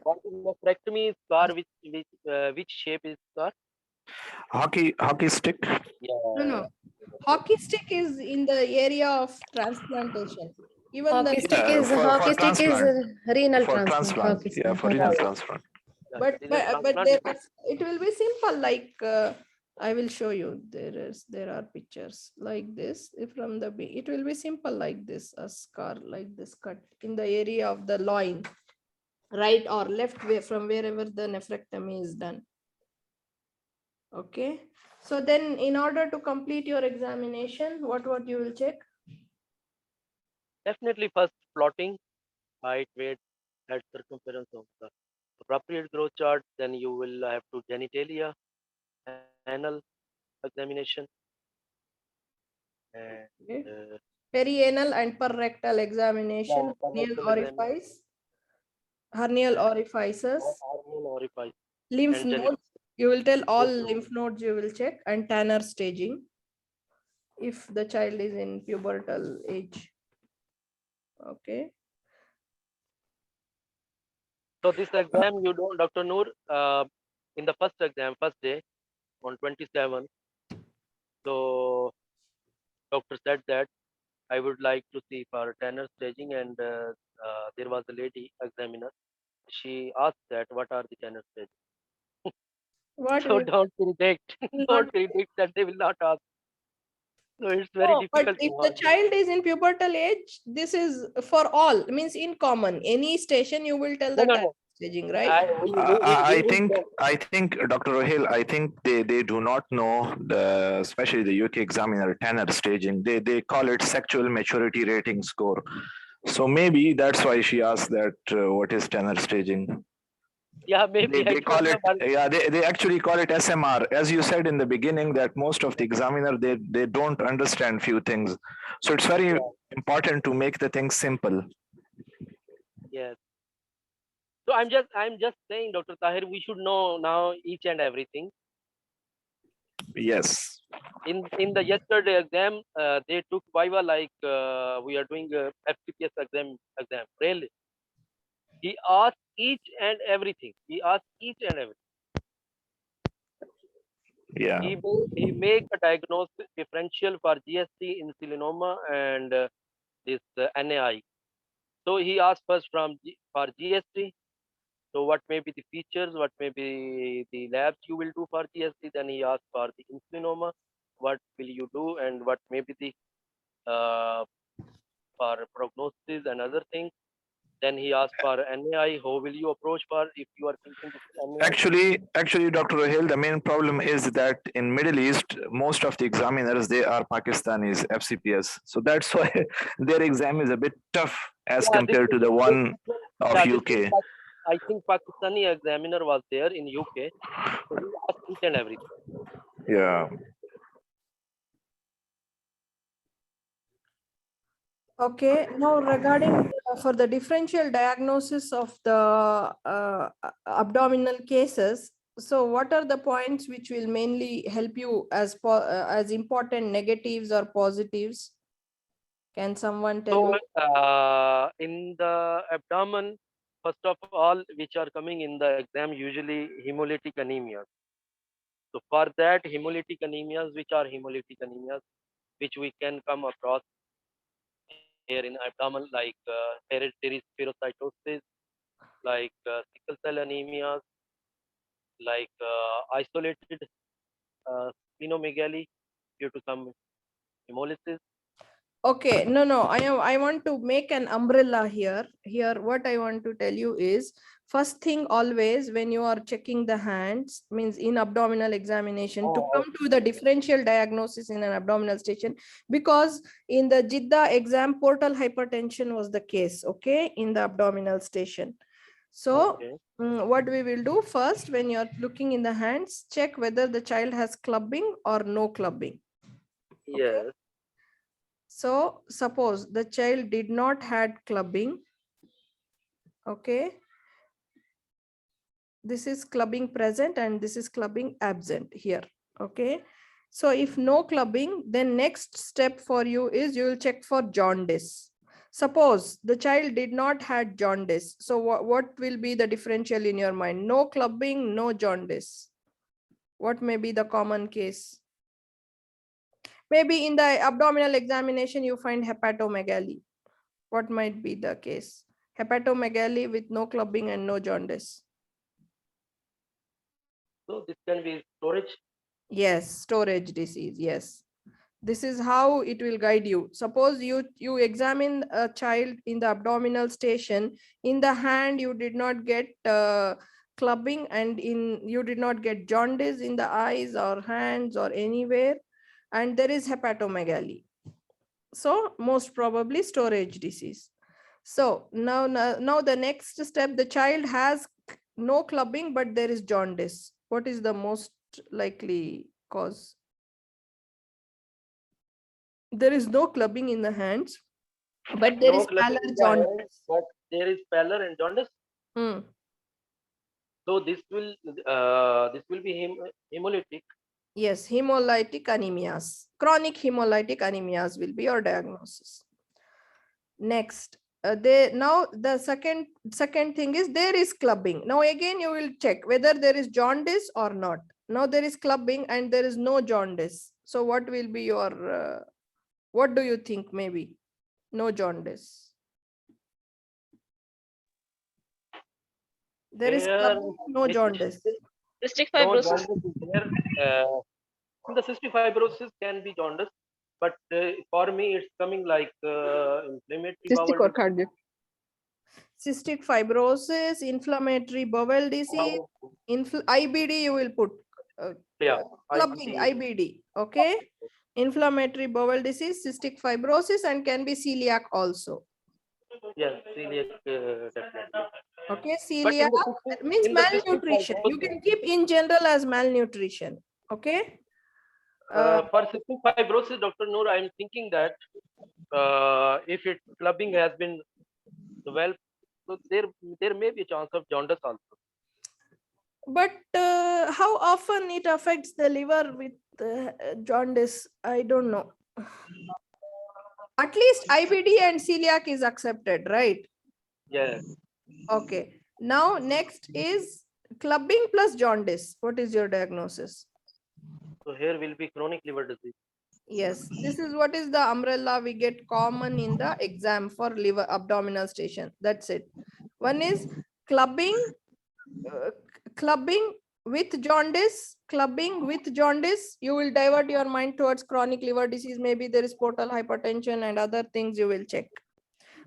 What is nephrectomy scar? Which shape is scar? Hockey stick. Yeah. no. Hockey stick is in the area of transplantation. Even Hockey the stick is for hockey stick is transplant. renal For transplant. transplant, Hockey yeah, stick. for renal transplant. but transplant. there, it will be simple, like I will show you. There are pictures like this. If from the it will be simple like this, a scar like this cut in the area of the loin, right or left way from wherever the nephrectomy is done. Okay, so then in order to complete your examination, what you will check? Definitely first plotting height, weight, head circumference of the appropriate growth chart. Then you will have to genitalia, anal examination, and Okay. Perianal and perrectal examination, hernial orifices, orifice, lymph and nodes. You will tell all lymph nodes you will check, and Tanner staging if the child is in pubertal age. Okay. So this exam, you don't, Dr. Noor, in the first exam, first day on 27th. So doctor said that I would like to see for Tanner staging, and there was a lady examiner. She asked that what are the Tanner staging. What So will don't predict, don't predict that they will not ask. So it's very no, but difficult if to the ask. child is in pubertal age, this is for all, means in common. Any station you will tell the No. Tanner staging, right? I think, Dr. Rahil, I think they do not know especially the UK examiner Tanner staging. They call it sexual maturity rating score. So maybe that's why she asked that what is tenor staging. Yeah, maybe. They I call don't it, know, but yeah, they actually call it SMR. As you said in the beginning, that most of the examiner, they don't understand few things. So it's very important to make the things simple. yes. So I'm just saying, Dr. Tahir, we should know now each and everything. Yes. In the yesterday exam, they took Viva like we are doing a FCPS exam. Really, he asked each and everything. He asked each and everything. Yeah. He make a diagnosis differential for GST, insulinoma, and this NAI. So he asked first for GST. So what may be the features? What may be the labs you will do for GST? Then he asked for the insulinoma. What will you do, and what may be the for prognosis and other things. Then he asked for NAI. How will you approach for if you are thinking this is NAI? Actually, Dr. Rahil, the main problem is that in Middle East, most of the examiners, they are Pakistanis, FCPS. So that's why their exam is a bit tough as Yeah, compared to the one of UK. I think Pakistani examiner was there in UK. So he asked each and everything. Yeah. Okay, now regarding for the differential diagnosis of the abdominal cases, so what are the points which will mainly help you as important negatives or positives? Can someone tell me? So in the abdomen, first of all, which are coming in the exam, usually hemolytic anemia. So for that, hemolytic anemias, which are hemolytic anemias, which we can come across here in abdomen, like hereditary spherocytosis, like sickle cell anemias, like isolated splenomegaly due to some hemolysis. Okay, no, I want to make an umbrella here. Here, what I want to tell you is, first thing always when you are checking the hands, means in abdominal examination, to come to the differential diagnosis in an abdominal station, because in the Jeddah exam, portal hypertension was the case, okay, in the abdominal station. So what we will do first, when you're looking in the hands, check whether the child has clubbing or no clubbing. Yes. Okay? So suppose the child did not had clubbing. Okay. This is clubbing present and this is clubbing absent here. Okay. So if no clubbing, then next step for you is you will check for jaundice. Suppose the child did not had jaundice. So what will be the differential in your mind? No clubbing, no jaundice. What may be the common case? Maybe in the abdominal examination, you find hepatomegaly. What might be the case? Hepatomegaly with no clubbing and no jaundice. So this can be storage. Yes, storage disease. Yes. This is how it will guide you. Suppose you examine a child in the abdominal station. In the hand, you did not get clubbing, and you did not get jaundice in the eyes or hands or anywhere, and there is hepatomegaly. So most probably storage disease. So now the next step, the child has no clubbing, but there is jaundice. What is the most likely cause? There is no clubbing in the hands, but there is pallor jaundice. But there is pallor and jaundice. So this will be hemolytic. Yes, hemolytic anemias. Chronic hemolytic anemias will be your diagnosis. Next, now the second thing is there is clubbing. Now again you will check whether there is jaundice or not. Now there is clubbing and there is no jaundice. So what will be your what do you think? Maybe no jaundice. There is clubbing, no jaundice. Cystic fibrosis. The cystic fibrosis can be jaundice, but for me it's coming like inflammatory Cystic or cardiac? Cystic fibrosis, inflammatory bowel disease, IBD you will put. Clubbing, IBD. Okay. Inflammatory bowel disease, cystic fibrosis, and can be celiac also. Yes, celiac, definitely. Okay, But celiac means in the cystic malnutrition. You fibrosis, can keep in general as malnutrition. Okay. for cystic fibrosis, Dr. Noor, I'm thinking that if it clubbing has been well, so there may be a chance of jaundice also. But how often it affects the liver with jaundice? I don't know. At least IBD and celiac is accepted, right? Yes. Okay. Now next is clubbing plus jaundice. What is your diagnosis? So here will be chronic liver disease. Yes, this is what is the umbrella we get common in the exam for liver abdominal station. That's it. One is clubbing, clubbing with jaundice, clubbing with jaundice. You will divert your mind towards chronic liver disease. Maybe there is portal hypertension and other things you will check.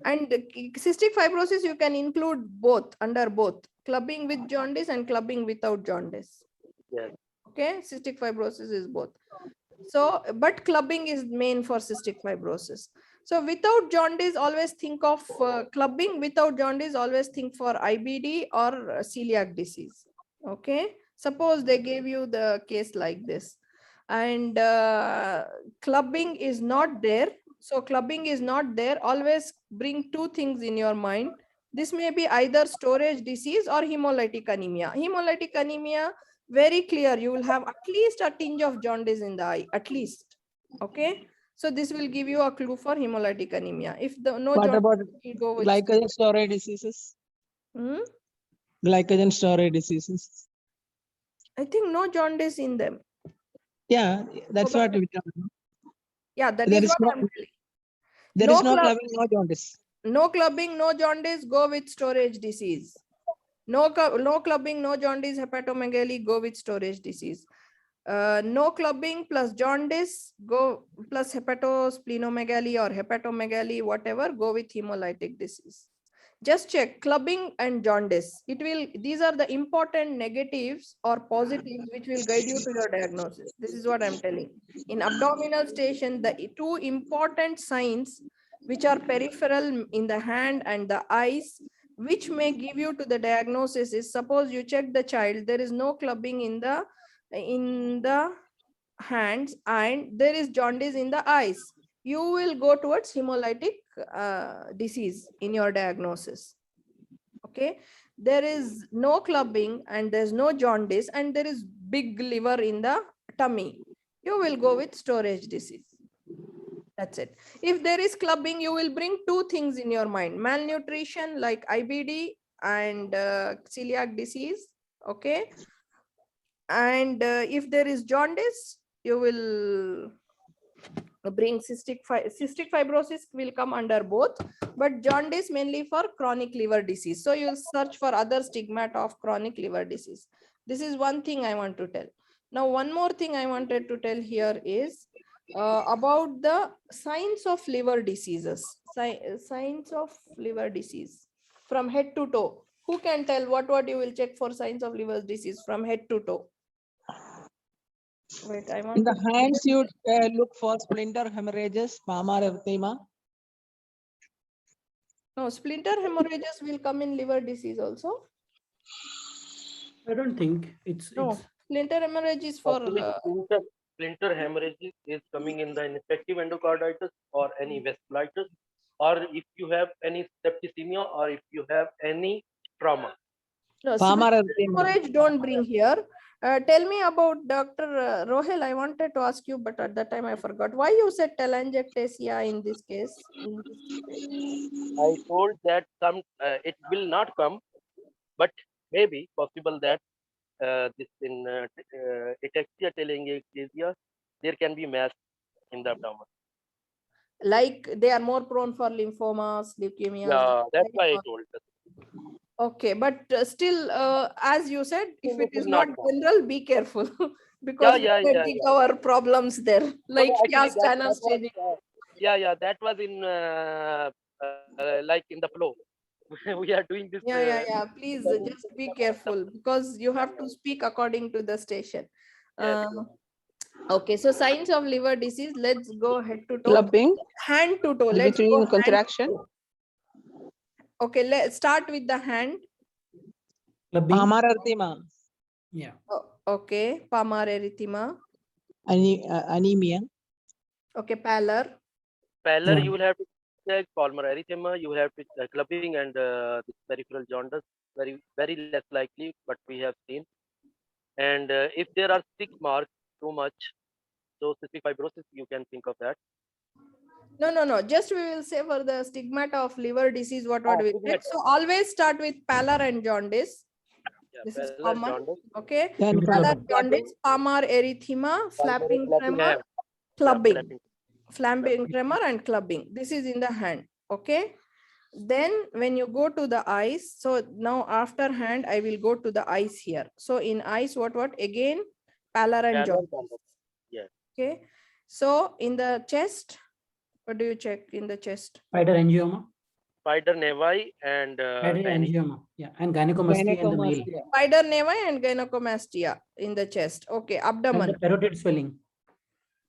And cystic fibrosis, you can include both, under both, clubbing with jaundice and clubbing without jaundice. Yes. Okay, cystic fibrosis is both. So, but clubbing is main for cystic fibrosis. So without jaundice, always think of clubbing. Without jaundice, always think for IBD or celiac disease. Okay. Suppose they gave you the case like this, and clubbing is not there. So clubbing is not there. Always bring two things in your mind. This may be either storage disease or hemolytic anemia. Hemolytic anemia, very clear, you will have at least a tinge of jaundice in the eye, at least. Okay, so this will give you a clue for hemolytic anemia. If the no What jaundice, about we'll go with glycogen storage diseases? Glycogen storage diseases. I think no jaundice in them. Yeah, that's what we talk about. Yeah, that There is is what no, I'm telling. there No is no club- clubbing, no jaundice. No clubbing, no jaundice, go with storage disease. No clubbing, no jaundice, hepatomegaly, go with storage disease. No clubbing plus jaundice, go plus hepatosplenomegaly or hepatomegaly, whatever, go with hemolytic disease. Just check clubbing and jaundice. It will, these are the important negatives or positives which will guide you to your diagnosis. This is what I'm telling. In abdominal station, the two important signs which are peripheral in the hand and the eyes, which may give you to the diagnosis is, suppose you check the child, there is no clubbing in the hands and there is jaundice in the eyes, you will go towards hemolytic disease in your diagnosis. Okay, there is no clubbing and there's no jaundice and there is big liver in the tummy, you will go with storage disease. That's it. If there is clubbing, you will bring two things in your mind: malnutrition like IBD and celiac disease. Okay, and if there is jaundice, you will bring cystic fibrosis will come under both, but jaundice mainly for chronic liver disease. So you'll search for other stigmata of chronic liver disease. This is one thing I want to tell. Now, one more thing I wanted to tell here is about the signs of liver diseases. Signs of liver disease from head to toe. Who can tell what you will check for signs of liver disease from head to toe? Wait, I want In the to hands, you look for splinter hemorrhages, palmar erythema. No, splinter hemorrhages will come in liver disease also. I don't think it's Splinter hemorrhage is for Actually, splinter hemorrhage is coming in the infective endocarditis or any vasculitis, or if you have any septicemia or if you have any trauma. no, Palmar splinter erythema. hemorrhage don't bring here. Tell me about Dr. Rohel. I wanted to ask you, but at that time I forgot. Why you said telangiectasia in this case? I told that some it will not come, but maybe possible that this in ataxia telangiectasia there can be mass in the abdomen. Like they are more prone for lymphomas, leukemias. Yeah, that's why I told that. Okay, but still, as you said, if it is not not general, be careful because Yeah. we may our problems there, like Actually, channel staging. that was in like in the flow. We are doing this. Yeah. Please just be careful because you have to speak according to the station. Okay, so signs of liver disease. Let's go head to toe. Clubbing Hand to toe. Let's go between hand contraction. to toe. Okay, let's start with the hand. Clubbing. Pamararthima. Yeah. Okay, palmar erythema. Anemia. Okay, pallor. Pallor, Yeah. you will have to check palmar erythema, you will have to clubbing and this peripheral jaundice, very less likely, but we have seen. And if there are stick marks too much, so cystic fibrosis, you can think of that. No. Just we will say for the stigmata of liver disease, what we check. Stigmata. So always start with pallor and jaundice. Yeah, This is pallor, common. jaundice. Okay. Then Pallor, clubbing. jaundice, palmar erythema, flapping tremor, clubbing. Flapping tremor and clubbing. This is in the hand. Okay. Then when you go to the eyes, so now after hand, I will go to the eyes here. So in eyes, what? Again, pallor and jaundice. Yes. Okay. So in the chest, what do you check in the chest? Spider angioma. Spider nevi and Spider angioma. Yeah. And gynecomastia in the male. Spider nevi and gynecomastia in the chest. Okay. Abdomen. And the parotid swelling.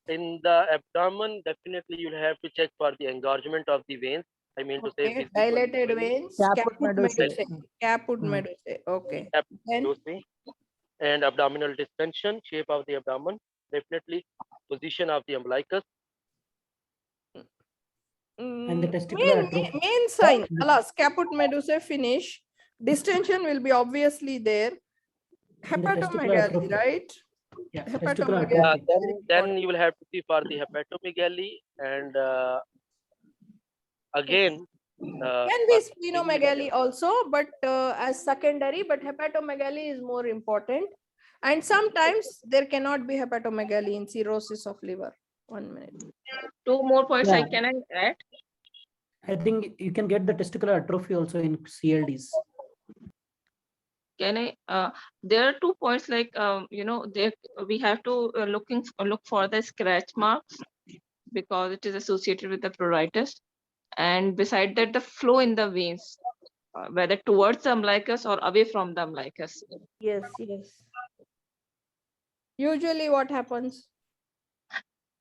In the abdomen, definitely you'll have to check for the engorgement of the veins. I mean to say, Okay. Dilated veins. Caput medusae. Caput medusae. Okay. Then and abdominal distension, shape of the abdomen, definitely position of the umbilicus. And the testicular atrophy. main sign, alas, caput medusae finish. Distension will be obviously there. Hepatomegaly, right? Yeah, hepatomegaly. Then you will have to see for the hepatomegaly and again. Can be splenomegaly also, but as secondary, but hepatomegaly is more important. And sometimes there cannot be hepatomegaly in cirrhosis of liver. 1 minute. Two more points can I add? I think you can get the testicular atrophy also in CLDs. Can I? There are 2 points like we have to look for the scratch marks because it is associated with the pruritus, and beside that the flow in the veins, whether towards the umbilicus or away from the umbilicus. Yes. Usually what happens?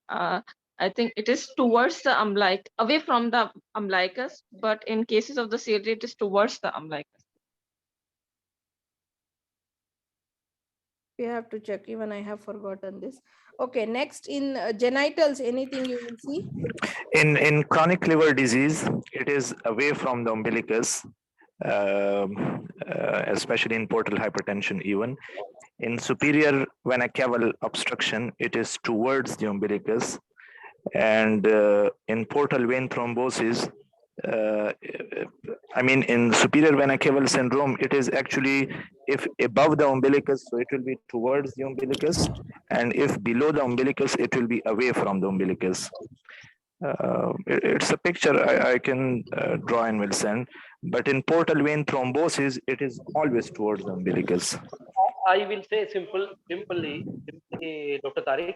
I think it is towards the umbilic, away from the umbilicus, but in cases of the CLD, it is towards the umbilicus. We have to check. Even I have forgotten this. Okay, next in genitals, anything you will see? In chronic liver disease, it is away from the umbilicus, especially in portal hypertension even. In superior vena cava obstruction, it is towards the umbilicus. And in portal vein thrombosis, in superior vena cava syndrome, it is actually, if above the umbilicus, so it will be towards the umbilicus, and if below the umbilicus, it will be away from the umbilicus. It's a picture I can draw and will send, but in portal vein thrombosis, it is always towards the umbilicus. I will say simply, Dr. Tariq,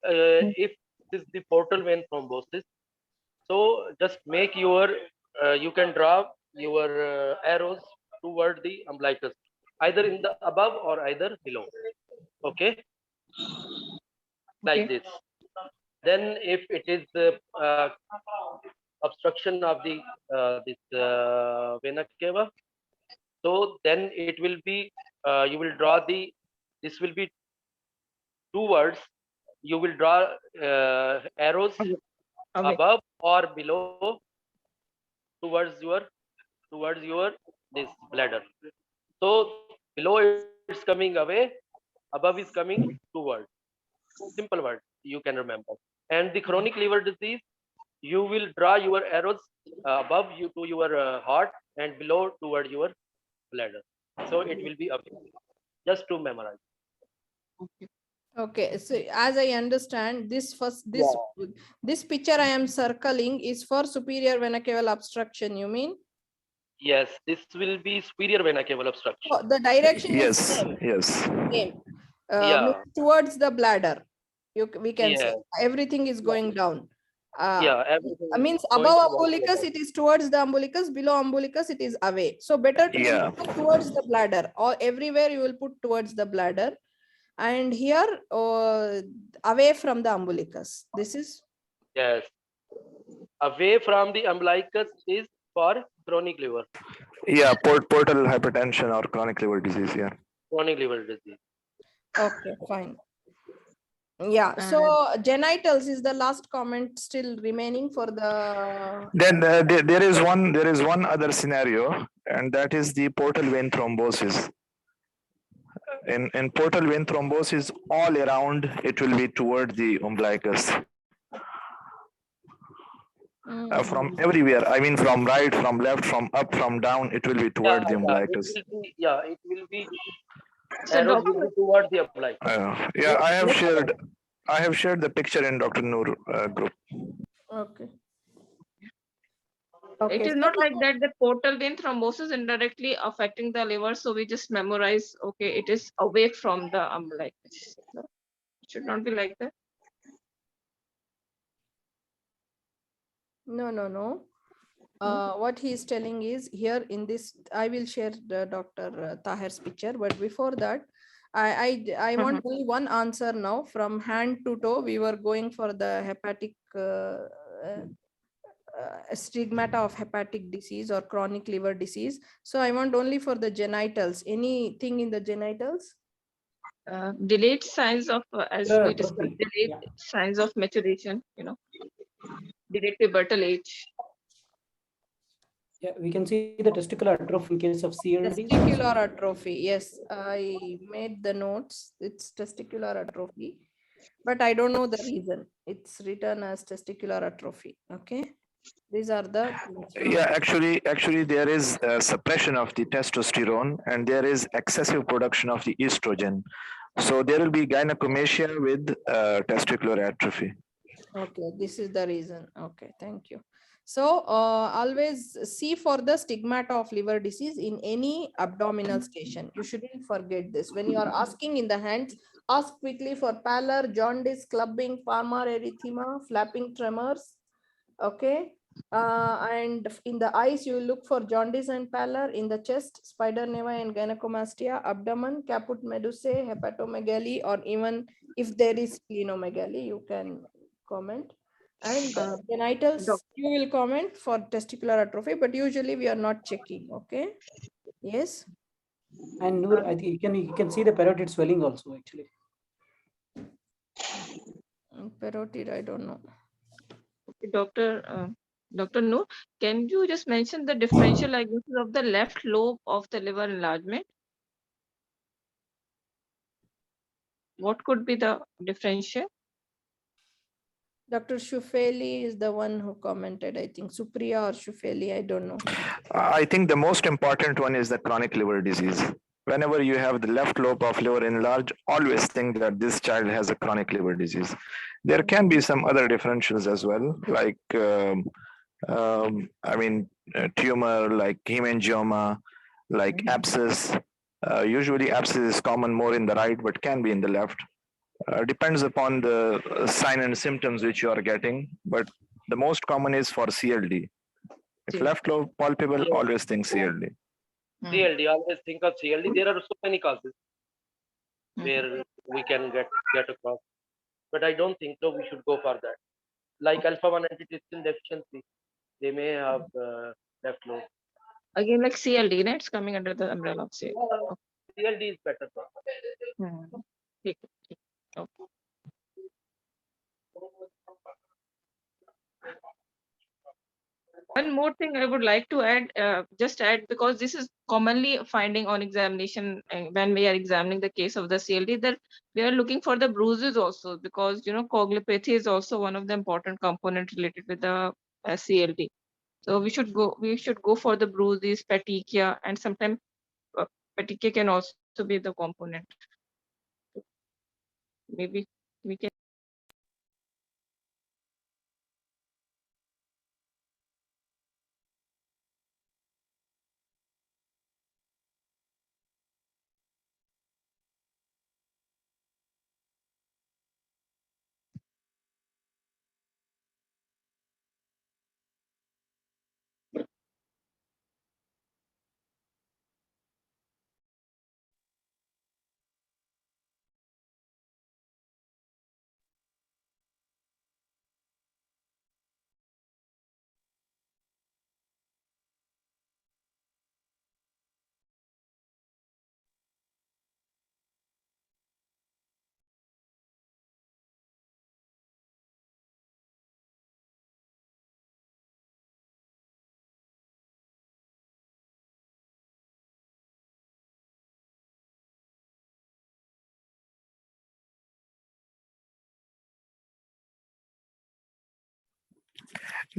if this is the portal vein thrombosis, so just make your, you can draw your arrows toward the umbilicus, either in the above or either below. Okay, like this. Then if it is obstruction of the this vena cava, so then it will be you will draw this will be towards, you will draw arrows above or below towards your this bladder. So below it's coming away, above is coming toward. Simple word you can remember. And the chronic liver disease, you will draw your arrows above you to your heart and below toward your bladder. So it will be up just to memorize. Okay, so as I understand, this picture I am circling is for superior vena cava obstruction, you mean? Yes, this will be superior vena cava obstruction. Oh, the direction yes, is same. Yes. Same. Yeah. Towards the bladder. We can say everything is going down. Everything means above umbilicus, it is towards the umbilicus, below umbilicus, it is away. So better to put towards the bladder, or everywhere you will put towards the bladder. And here, away from the umbilicus. This is? Yes. Away from the umbilicus is for chronic liver, Yeah, portal hypertension or chronic liver disease. Yeah. chronic liver disease. Okay, fine. Yeah, so genitals is the last comment still remaining for the. Then there is one other scenario, and that is the portal vein thrombosis. In portal vein thrombosis, all around it will be toward the umbilicus. From everywhere, I mean, from right, from left, from up, from down, it will be toward the umbilicus. It will be So arrows doctor, will be toward the umbilical. Yeah, I have shared the picture in Dr. Noor group. Okay. it is not like that the portal vein thrombosis indirectly affecting the liver, so we just memorize, okay, it is away from the umbilicus. No? It should not be like that. No. What he is telling is here in this, I will share the Dr. Tahir's picture, but before that, I want only one answer now from hand to toe. We were going for the hepatic stigmata of hepatic disease or chronic liver disease. So I want only for the genitals. Anything in the genitals? Delayed signs of, as we discussed, delayed signs of maturation, delayed pubertal age. Yeah, we can see the testicular atrophy in case of CLD. Testicular atrophy. Yes, I made the notes. It's testicular atrophy, but I don't know the reason. It's written as testicular atrophy. Okay. These are the. Yeah, actually there is a suppression of the testosterone and there is excessive production of the estrogen. So there will be gynecomastia with testicular atrophy. Okay, this is the reason. Okay, thank you. So always see for the stigmata of liver disease in any abdominal station. You shouldn't forget this. When you are asking in the hands, ask quickly for pallor, jaundice, clubbing, palmar erythema, flapping tremors. Okay. And in the eyes, you will look for jaundice and pallor. In the chest, spider nevi and gynecomastia, abdomen, caput medusae, hepatomegaly, or even if there is splenomegaly, you can comment. And genitals, you will comment for testicular atrophy, but usually we are not checking. Okay. Yes. And Noor, I think you can see the parotid swelling also actually. Parotid, I don't know. Dr. Noor, can you just mention the differential diagnosis of the left lobe of the liver enlargement? What could be the differential? Dr. Shufeli is the one who commented, I think Supriya or Shufeli, I don't know. I think the most important one is the chronic liver disease. Whenever you have the left lobe of liver enlarged, always think that this child has a chronic liver disease. There can be some other differentials as well, like tumor, like hemangioma, like abscess. Usually abscess is common more in the right, but can be in the left. Depends upon the sign and symptoms which you are getting, but the most common is for CLD. If left lobe palpable, always think CLD. CLD, always think of CLD. There are so many causes where we can get across, but I don't think so. We should go for that. Like alpha-1 antitrypsin deficiency, they may have left lobe. Again, like CLD, right? It's coming under the umbrella of CLD. CLD is better. Okay. One more thing I would like to add, just add, because this is commonly finding on examination when we are examining the case of the CLD, that we are looking for the bruises also, because coagulopathy is also one of the important components related with the CLD. So we should go for the bruises, petechia, and sometimes petechia can also be the component. Maybe we can.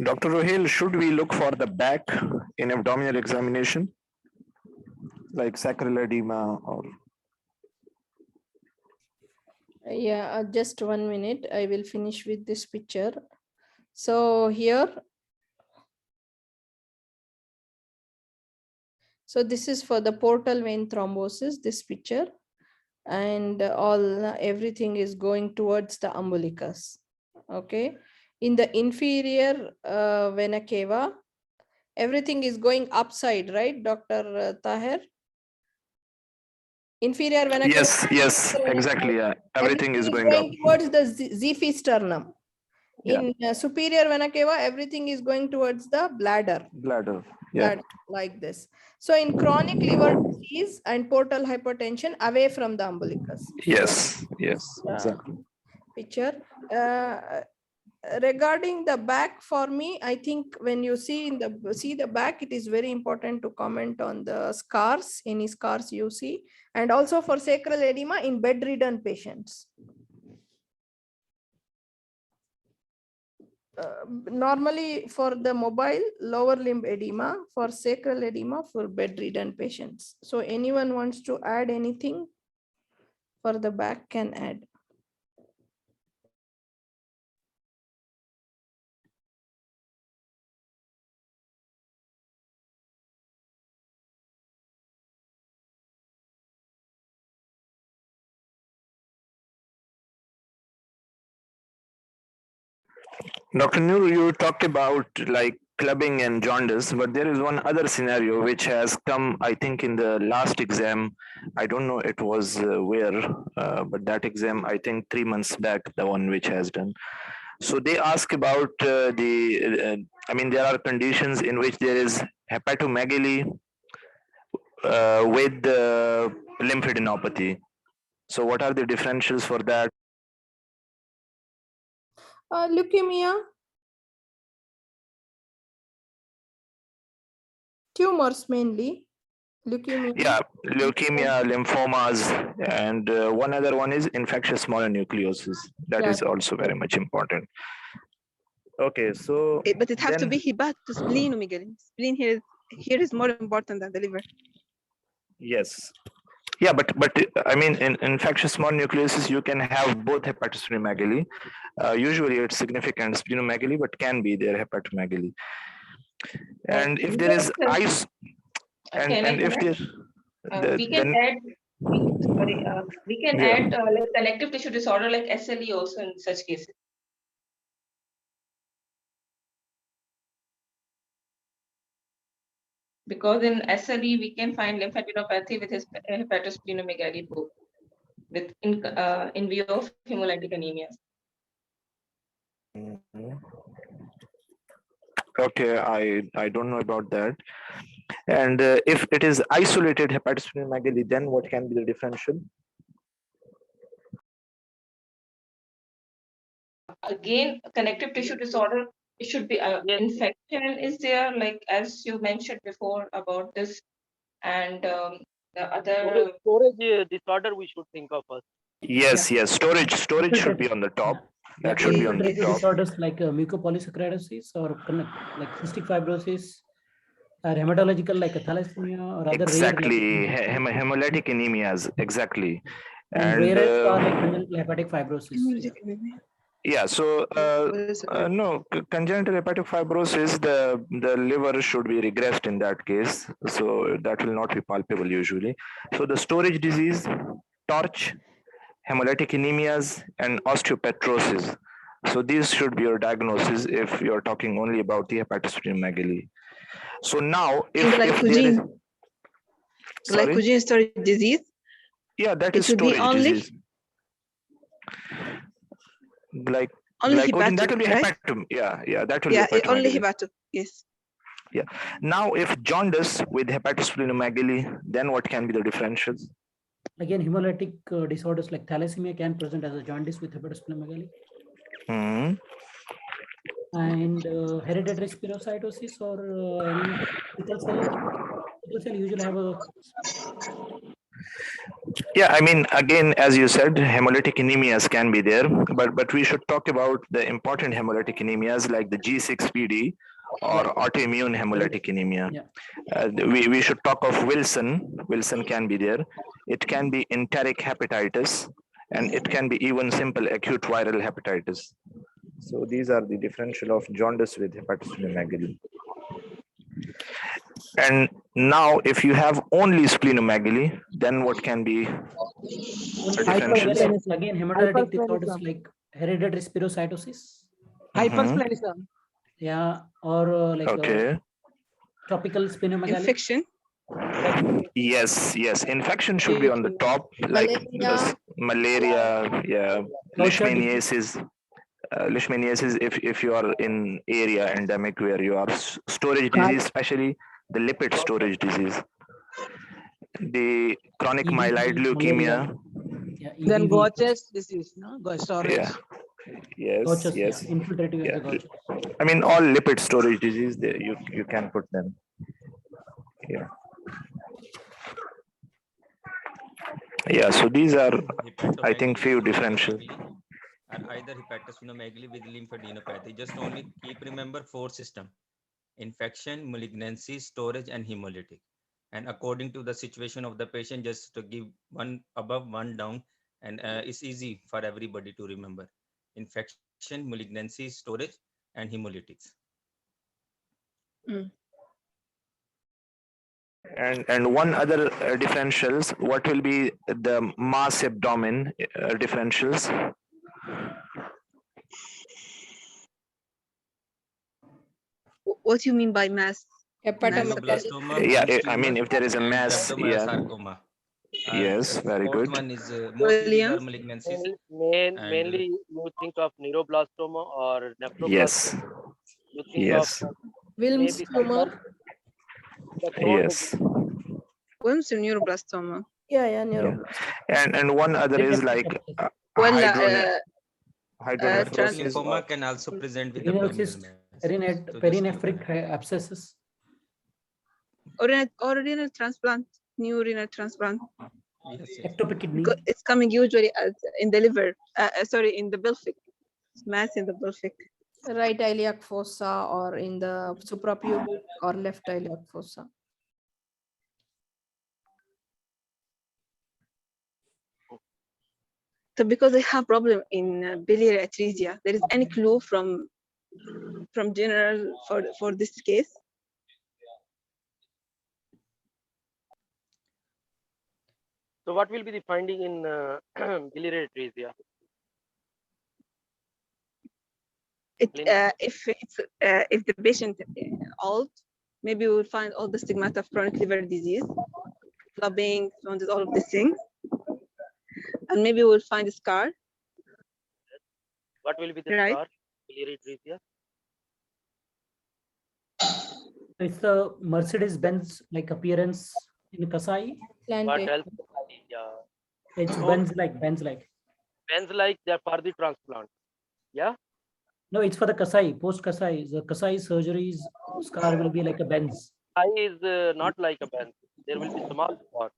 Dr. Rohil, should we look for the back in abdominal examination, like sacral edema or? Yeah, just 1 minute. I will finish with this picture. So here, so this is for the portal vein thrombosis, this picture, and everything is going towards the umbilicus. Okay, in the inferior vena cava, everything is going upside, right, Dr. Taher? Inferior vena cava. Yes, exactly. Yeah, everything is going up. towards the Xiphi sternum. Yeah. In superior vena cava, everything is going towards the bladder. Bladder. Yeah. Like this. So in chronic liver disease and portal hypertension, away from the umbilicus. Yes, exactly. Picture. Regarding the back, for me, I think when you see the back, it is very important to comment on the scars, any scars you see, and also for sacral edema in bedridden patients. Normally for the mobile lower limb edema, for sacral edema for bedridden patients. So anyone wants to add anything for the back can add. Dr. Noor, you talked about like clubbing and jaundice, but there is one other scenario which has come, I think, in the last exam. I don't know it was where, but that exam, I think 3 months back, the one which has done. So they ask about I mean, there are conditions in which there is hepatomegaly with lymphadenopathy. So what are the differentials for that? Leukemia, tumors mainly, leukemia. Yeah, leukemia, lymphomas, and one other one is infectious mononucleosis. That is also very much important. Okay, so But it has to be hepatosplenomegaly. Spleen here is more important than the liver. Yes. Yeah, but I mean, in infectious mononucleosis, you can have both hepatosplenomegaly. Usually it's significant splenomegaly, but can be there hepatomegaly. And if there is ice, and if there, we can add, we can add like connective tissue disorder like SLE also in such cases. Because in SLE we can find lymphadenopathy with his hepatosplenomegaly both, with in view of hemolytic anemia. Okay, I don't know about that. And if it is isolated hepatosplenomegaly, then what can be the differential? Again, connective tissue disorder, it should be infection is there, like as you mentioned before about this, and the other storage disorder we should think of first. Yes, storage should be on the top. That should be on the top. Disorders like mucopolysaccharidosis or like cystic fibrosis, or hematological like thalassemia or other exactly rare hemolytic anemias, exactly. And rarest are like congenital hepatic fibrosis. Yeah, so no, congenital hepatic fibrosis, the liver should be regressed in that case, so that will not be palpable usually. So the storage disease, torch, hemolytic anemias, and osteopetrosis. So these should be your diagnosis if you're talking only about the hepatosplenomegaly. So now, if glycogen storage disease, yeah, that is should be storage disease. Like only glycogen, hepatic, that will be right? hepatum. Yeah, that will be only hepatomegaly. hepatic. Yes. Yeah. Now, if jaundice with hepatosplenomegaly, then what can be the differentials? Again, hemolytic disorders like thalassemia can present as a jaundice with hepatosplenomegaly. And hereditary spherocytosis or any sickle cell usually have a Yeah, I mean, again, as you said, hemolytic anemias can be there, but we should talk about the important hemolytic anemias like the G6PD or autoimmune hemolytic anemia. Yeah. We should talk of Wilson. Wilson can be there. It can be enteric hepatitis, and it can be even simple acute viral hepatitis. So these are the differential of jaundice with hepatosplenomegaly. And now, if you have only splenomegaly, then what can be the differentials? Hypersplenism. Again, hematologic disorders Hypersplenism. like hereditary spherocytosis. Hypersplenism. Yeah, or Okay. tropical splenomegaly. Infection. Yes, yes. Infection should be on the top, like Malaria. malaria, yeah, Gaucher leishmaniasis. Leishmaniasis, if you are in area endemic where you are storage disease, especially the lipid storage disease, the chronic EBV, myeloid leukemia. Yeah, Then EBV. Gaucher's disease, no? Storage. Yeah. Yes, Gauchers, yes. yeah, infiltrative as Yeah. the Gauchers. I mean, all lipid storage disease, there you can put them. Yeah. Yeah. So these are, I think, few differential. Are either hepatosplenomegaly with lymphadenopathy. Just only keep remember 4 system: infection, malignancy, storage, and hemolytic. And according to the situation of the patient, just to give one above, one down, and it's easy for everybody to remember: infection, malignancy, storage, and hemolytics. And one other differentials, what will be the mass abdomen differentials? What do you mean by mass? Glioblastoma, Yeah, Wilms I mean, tumor, if there is a and mass, yeah. rhabdomyosarcoma. Yes, very Fourth good. one is mostly these are malignancies. Mainly you think of neuroblastoma or nephroblastoma. Yes. You think Yes. of Wilms maybe tumor. Yes. Wilms or neuroblastoma? Yeah, neuroblastoma. And one other is like Well, hydronephrosis. Lymphoma can also present with Renal abdominal cyst, mass. perinephric abscesses. or renal transplant, new renal transplant. Yes, Ectopic kidney. Because it's coming usually as in the liver, sorry, in the pelvic, mass in the pelvic. Right iliac fossa or in the suprapubic or left iliac fossa. So because I have problem in biliary atresia, there is any clue from general for this case? So what will be the finding in biliary atresia? If the patient old, maybe we will find all the stigmata of chronic liver disease, flubbing, all of these things, and maybe we'll find a scar. What will be the Right. scar? Biliary atresia. It's the Mercedes-Benz like appearance in Kasai. What else? Yeah. It's So- Benz like. Benz like they're for the transplant. Yeah. No, it's for the Kasai, post Kasai. The Kasai surgeries scar will be like a Benz. I is not like a Benz. There will be small scar.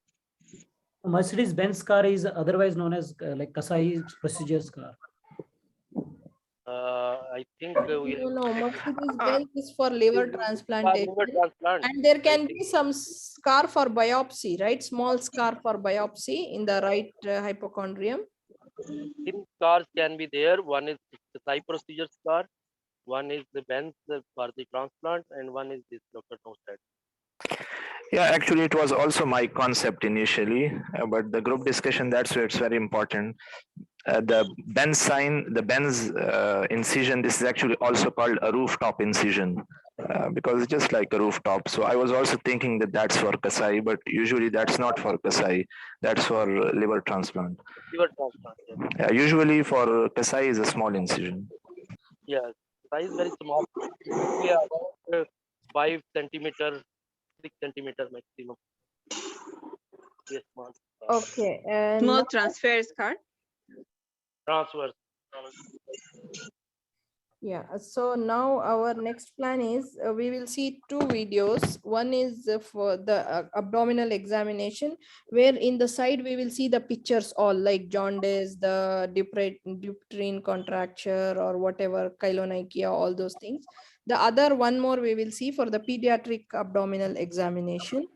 Mercedes-Benz scar is otherwise known as like Kasai procedure scar. I think we'll No, Mercedes-Benz is for liver transplantation. liver transplant. And there can be some scar for biopsy, right? Small scar for biopsy in the right hypochondrium. Thin scars can be there. One is the Kasai procedure scar, one is the Benz for the transplant, and one is this Dr. No said. Yeah, actually, it was also my concept initially, but the group discussion, that's where it's very important. The Benz sign, the Benz incision, this is actually also called a rooftop incision because it's just like a rooftop. So I was also thinking that that's for Kasai, but usually that's not for Kasai. That's for liver transplant. Liver transplant. Yes. Usually for Kasai is a small incision. Yeah, size very small. Yeah, about 5 centimeter, 6 centimeter maximum. Yes, small. Okay. And Small transfer scar. Transverse. Yeah, so now our next plan is we will see two videos. One is for the abdominal examination, where in the side we will see the pictures all like jaundice, the uterine contracture or whatever, chylonychia, all those things. The other one more we will see for the pediatric abdominal examination.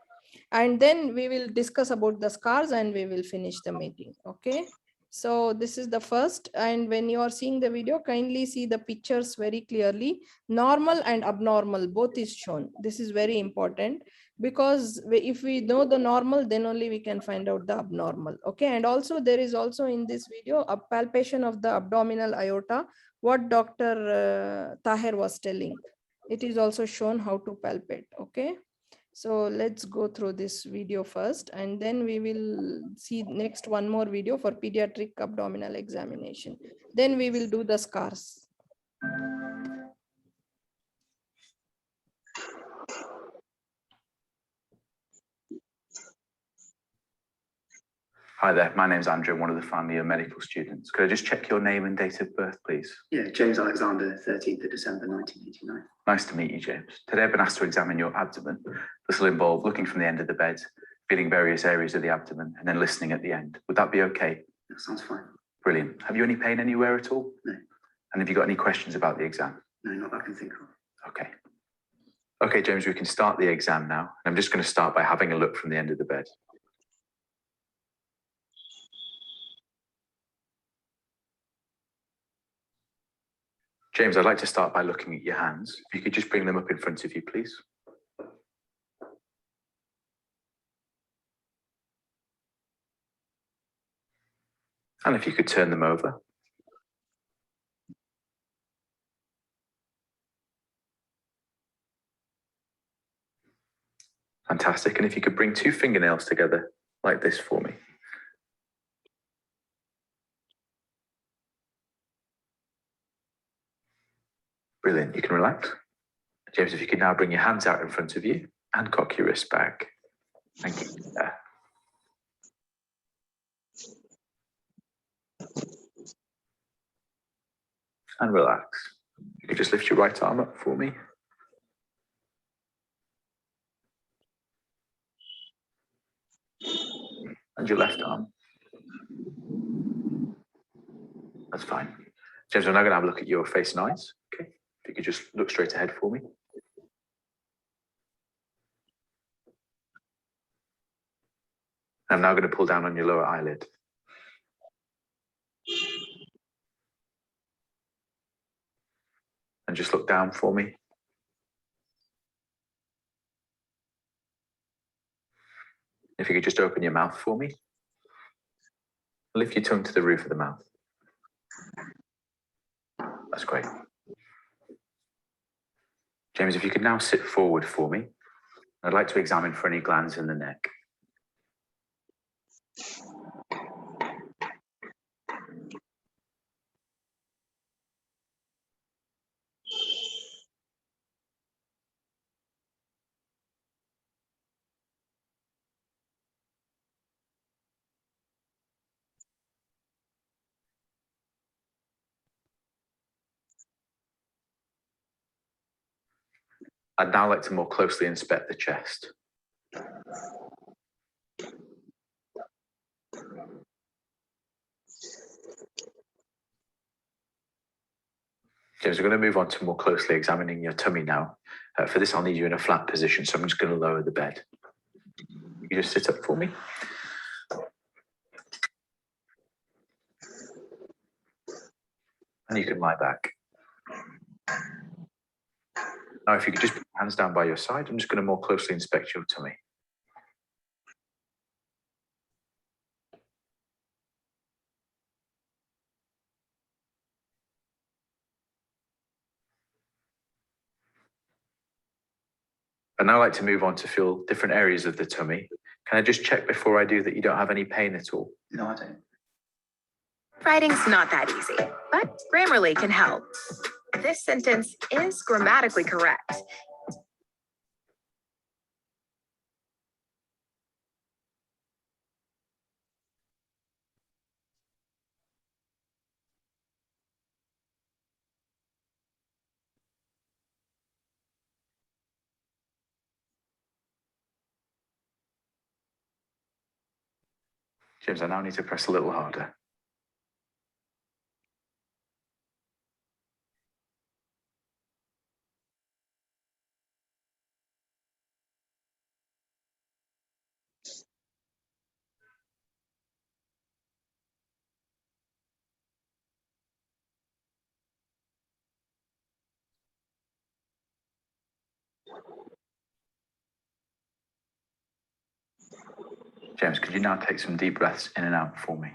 And then we will discuss about the scars and we will finish the meeting. Okay. So this is the first, and when you are seeing the video, kindly see the pictures very clearly. Normal and abnormal both is shown. This is very important because if we know the normal, then only we can find out the abnormal. Okay, and also there is also in this video a palpation of the abdominal aorta, what Dr. Taher was telling. It is also shown how to palpate. Okay. So let's go through this video first, and then we will see next one more video for pediatric abdominal examination. Then we will do the scars. Hi there, my name's Andrew, I'm one of the final year medical students. Could I just check your name and date of birth, please? Yeah, James Alexander, 13th of December, 1989. Nice to meet you, James. Today I've been asked to examine your abdomen. This will involve looking from the end of the bed, feeling various areas of the abdomen, and then listening at the end. Would that be okay? That sounds fine. Brilliant. Have you any pain anywhere at all? No. And have you got any questions about the exam? No, not that I can think of. Okay. Okay, James, we can start the exam now. I'm just going to start by having a look from the end of the bed. James, I'd like to start by looking at your hands. If you could just bring them up in front of you, please. And if you could turn them over. Fantastic. And if you could bring two fingernails together like this for me. Brilliant. You can relax. James, if you could now bring your hands out in front of you and cock your wrist back. Thank you. There. And relax. You could just lift your right arm up for me. And your left arm. That's fine. James, we're now going to have a look at your face and eyes. Okay. If you could just look straight ahead for me. I'm now going to pull down on your lower eyelid. And just look down for me. If you could just open your mouth for me. Lift your tongue to the roof of the mouth. That's great. James, if you could now sit forward for me. I'd like to examine for any glands in the neck. I'd now like to more closely inspect the chest. James, we're going to move on to more closely examining your tummy now. For this, I'll need you in a flat position, so I'm just going to lower the bed. You just sit up for me. And you can lie back. Now, if you could just put your hands down by your side, I'm just going to more closely inspect your tummy. I'd now like to move on to feel different areas of the tummy. Can I just check before I do that you don't have any pain at all? No, I don't. Writing's not that easy, but Grammarly can help. This sentence is grammatically correct. James, I now need to press a little harder. James, could you now take some deep breaths in and out for me?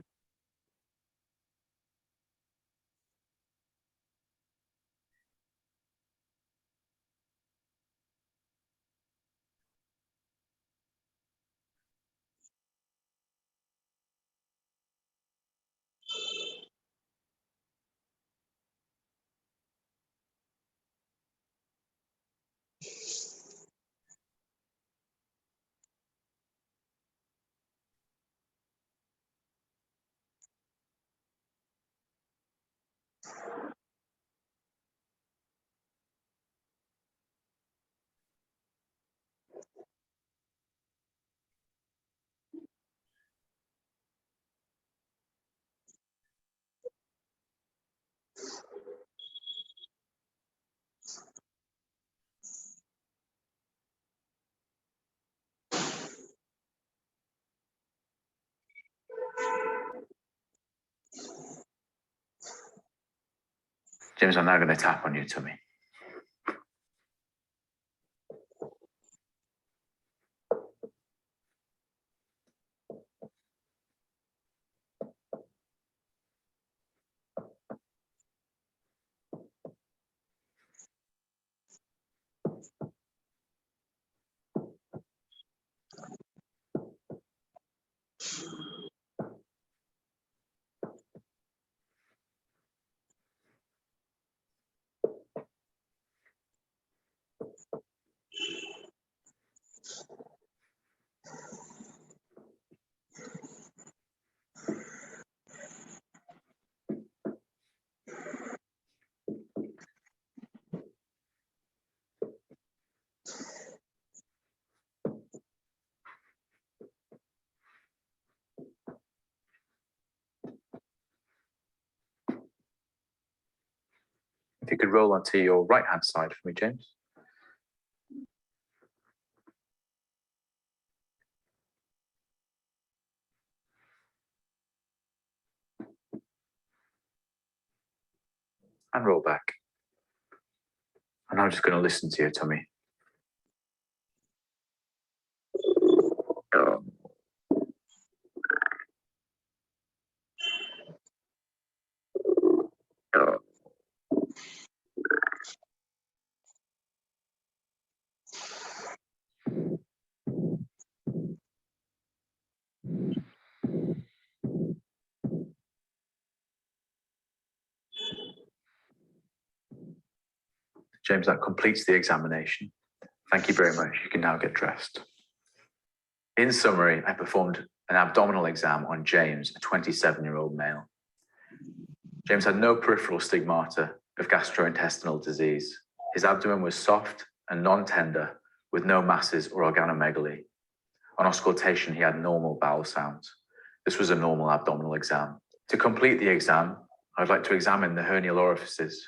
James, I'm now going to tap on your tummy. If you could roll onto your right-hand side for me, James. And roll back. And I'm just going to listen to your tummy. James, that completes the examination. Thank you very much. You can now get dressed. In summary, I performed an abdominal exam on James, a 27-year-old male. James had no peripheral stigmata of gastrointestinal disease. His abdomen was soft and non-tender, with no masses or organomegaly. On auscultation, he had normal bowel sounds. This was a normal abdominal exam. To complete the exam, I'd like to examine the hernial orifices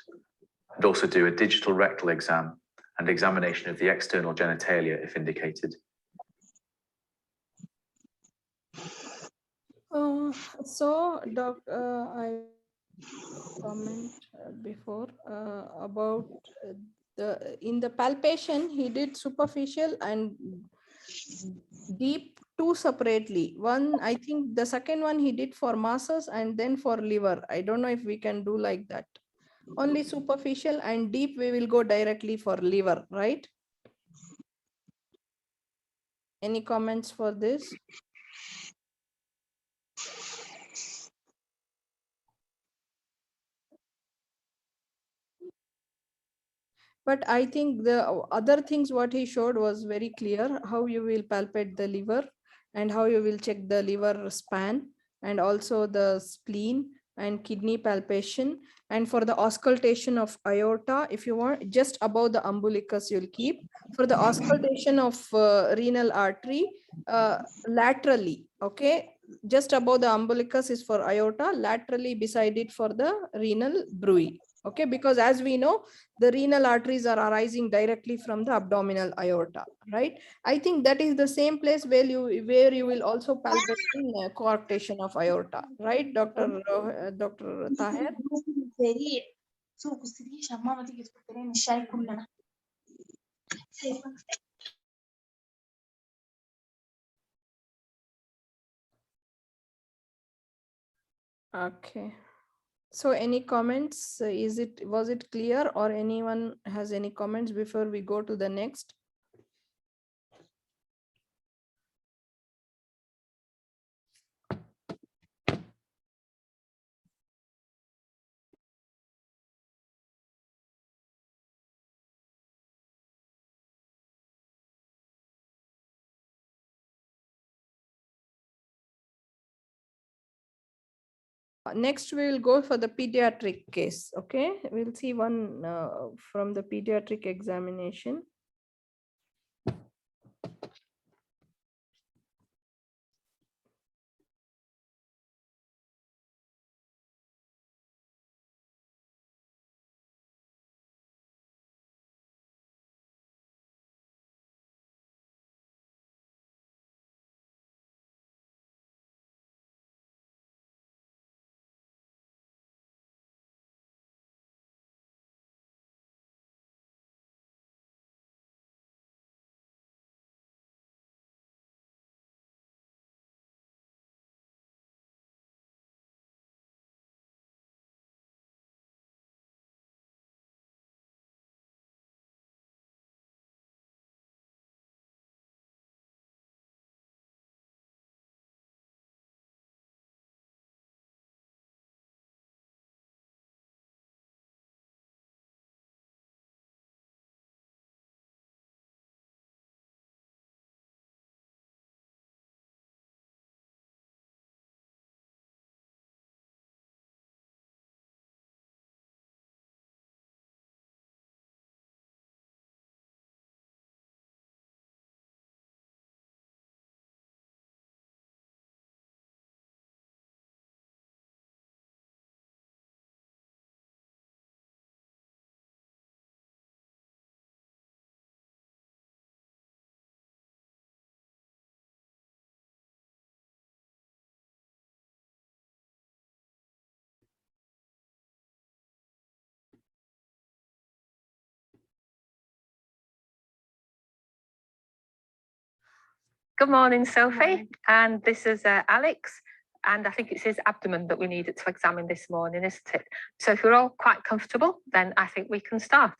and also do a digital rectal exam and examination of the external genitalia if indicated. I comment before about in the palpation, he did superficial and deep two separately. One, I think the second one he did for masses and then for liver. I don't know if we can do like that. Only superficial and deep we will go directly for liver, right? Any comments for this? But I think the other things what he showed was very clear, how you will palpate the liver and how you will check the liver span and also the spleen and kidney palpation. And for the auscultation of aorta, if you want, just above the umbilicus you'll keep. For the auscultation of renal artery, laterally, okay? just above the umbilicus is for aorta, laterally beside it for the renal bruit. Okay, because as we know, the renal arteries are arising directly from the abdominal aorta, right? I think that is the same place where you will also palpate in coarctation of aorta, right, Dr. Dr. Taher? Okay. So any comments? Was it clear, or anyone has any comments before we go to the next? Next, we will go for the pediatric case. Okay, we'll see one from the pediatric examination. Good morning, Sophie. And this is Alex. And I think it's his abdomen that we needed to examine this morning, isn't it? So if you're all quite comfortable, then I think we can start.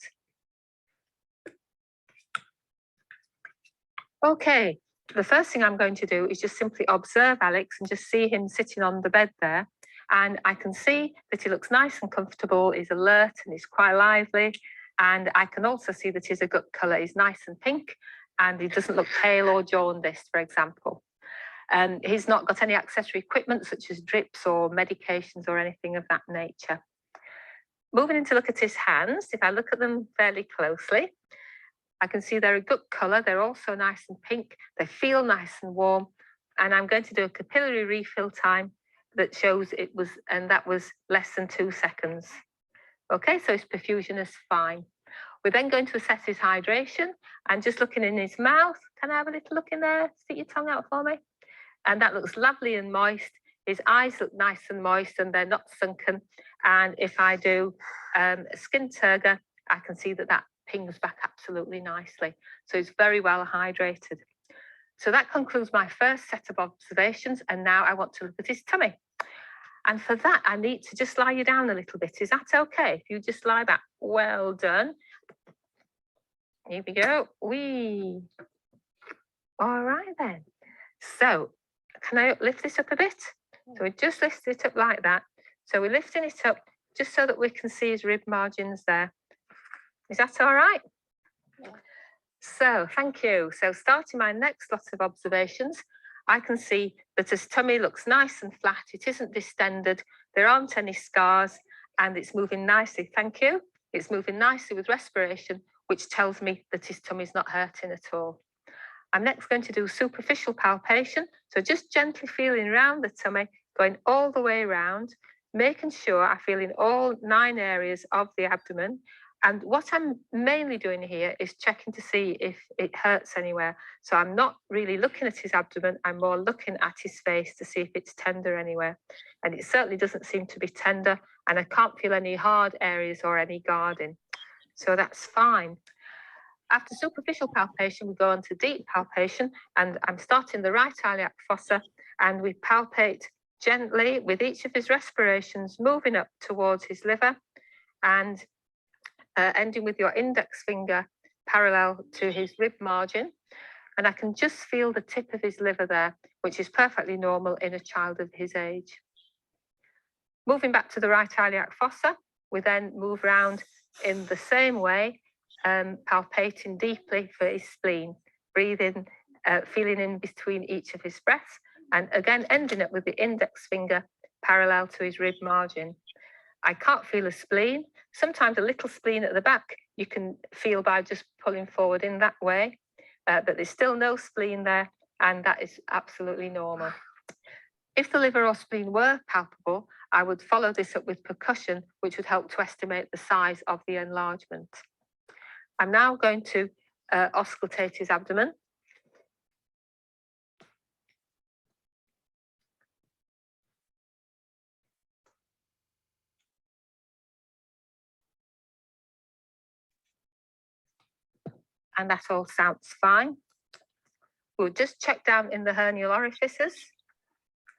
Okay, the first thing I'm going to do is just simply observe Alex and just see him sitting on the bed there. And I can see that he looks nice and comfortable, he's alert and he's quite lively. And I can also see that his gut colour is nice and pink and he doesn't look pale or jaundiced, for example. He's not got any accessory equipment such as drips or medications or anything of that nature. Moving in to look at his hands, if I look at them fairly closely, I can see they're a good colour, they're also nice and pink, they feel nice and warm, and I'm going to do a capillary refill time that shows it was, and that was less than 2 seconds. Okay, so his perfusion is fine. We're then going to assess his hydration, and just looking in his mouth, can I have a little look in there? Stick your tongue out for me. And that looks lovely and moist. His eyes look nice and moist and they're not sunken. And if I do a skin turgor, I can see that that pings back absolutely nicely. So he's very well hydrated. So that concludes my first set of observations. And now I want to look at his tummy. And for that, I need to just lie you down a little bit. Is that okay? If you just lie back, well done. Here we go. Wee. All right then. So can I lift this up a bit? So we just lift it up like that. So we're lifting it up just so that we can see his rib margins there. Is that all right? Yeah. So thank you. So starting my next lot of observations, I can see that his tummy looks nice and flat. It isn't distended. There aren't any scars and it's moving nicely. Thank you. It's moving nicely with respiration, which tells me that his tummy's not hurting at all. I'm next going to do superficial palpation. So just gently feeling around the tummy, going all the way around, making sure I feel in all 9 areas of the abdomen. And what I'm mainly doing here is checking to see if it hurts anywhere. So I'm not really looking at his abdomen, I'm more looking at his face to see if it's tender anywhere. And it certainly doesn't seem to be tender, and I can't feel any hard areas or any guarding. So that's fine. After superficial palpation, we go on to deep palpation, and I'm starting the right iliac fossa, and we palpate gently with each of his respirations, moving up towards his liver, and ending with your index finger parallel to his rib margin. And I can just feel the tip of his liver there, which is perfectly normal in a child of his age. Moving back to the right iliac fossa, we then move round in the same way, palpating deeply for his spleen, breathing, feeling in between each of his breaths, and again ending up with the index finger parallel to his rib margin. I can't feel a spleen. Sometimes a little spleen at the back you can feel by just pulling forward in that way, but there's still no spleen there, and that is absolutely normal. If the liver or spleen were palpable, I would follow this up with percussion, which would help to estimate the size of the enlargement. I'm now going to auscultate his abdomen. And that all sounds fine. We'll just check down in the hernial orifices,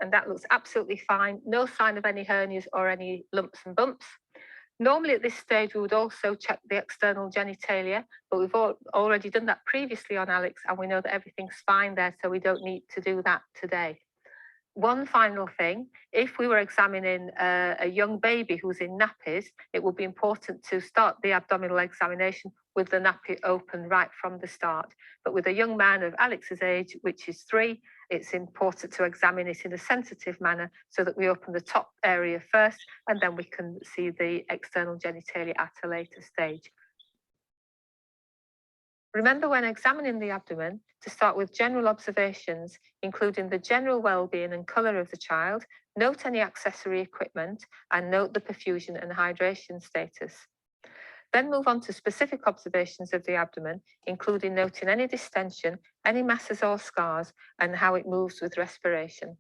and that looks absolutely fine. No sign of any hernias or any lumps and bumps. Normally at this stage, we would also check the external genitalia, but we've already done that previously on Alex, and we know that everything's fine there, so we don't need to do that today. One final thing, if we were examining a young baby who's in nappies, it would be important to start the abdominal examination with the nappy open right from the start. But with a young man of Alex's age, which is 3, it's important to examine it in a sensitive manner so that we open the top area first, and then we can see the external genitalia at a later stage. Remember, when examining the abdomen, to start with general observations, including the general well-being and colour of the child, note any accessory equipment, and note the perfusion and hydration status. Then move on to specific observations of the abdomen, including noting any distension, any masses or scars, and how it moves with respiration.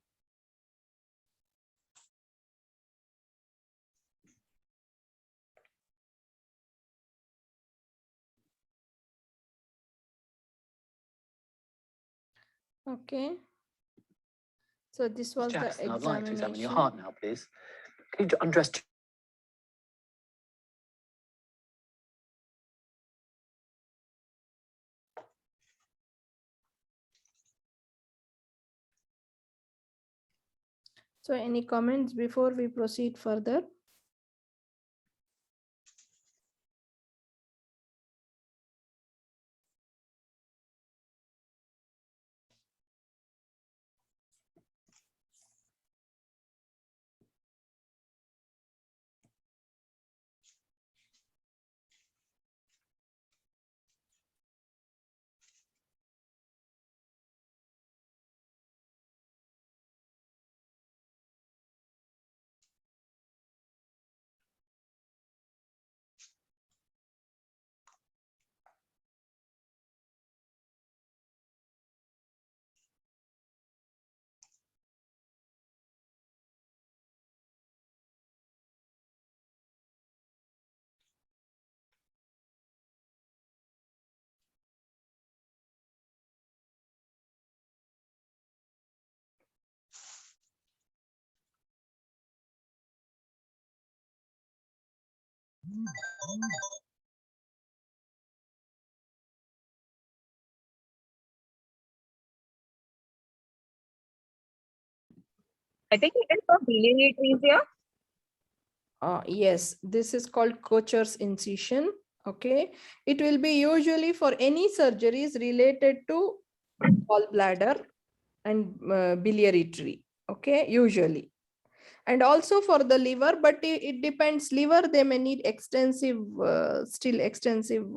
Okay. So this was the Jackson, I'd like to examine your examination. heart now, please. Can you undress? So any comments before we proceed further? I think it is for biliary atresia. Yes, this is called Kocher's incision. Okay, it will be usually for any surgeries related to gallbladder and biliary tree. Okay, usually. And also for the liver, but it depends. Liver, they may need extensive, still extensive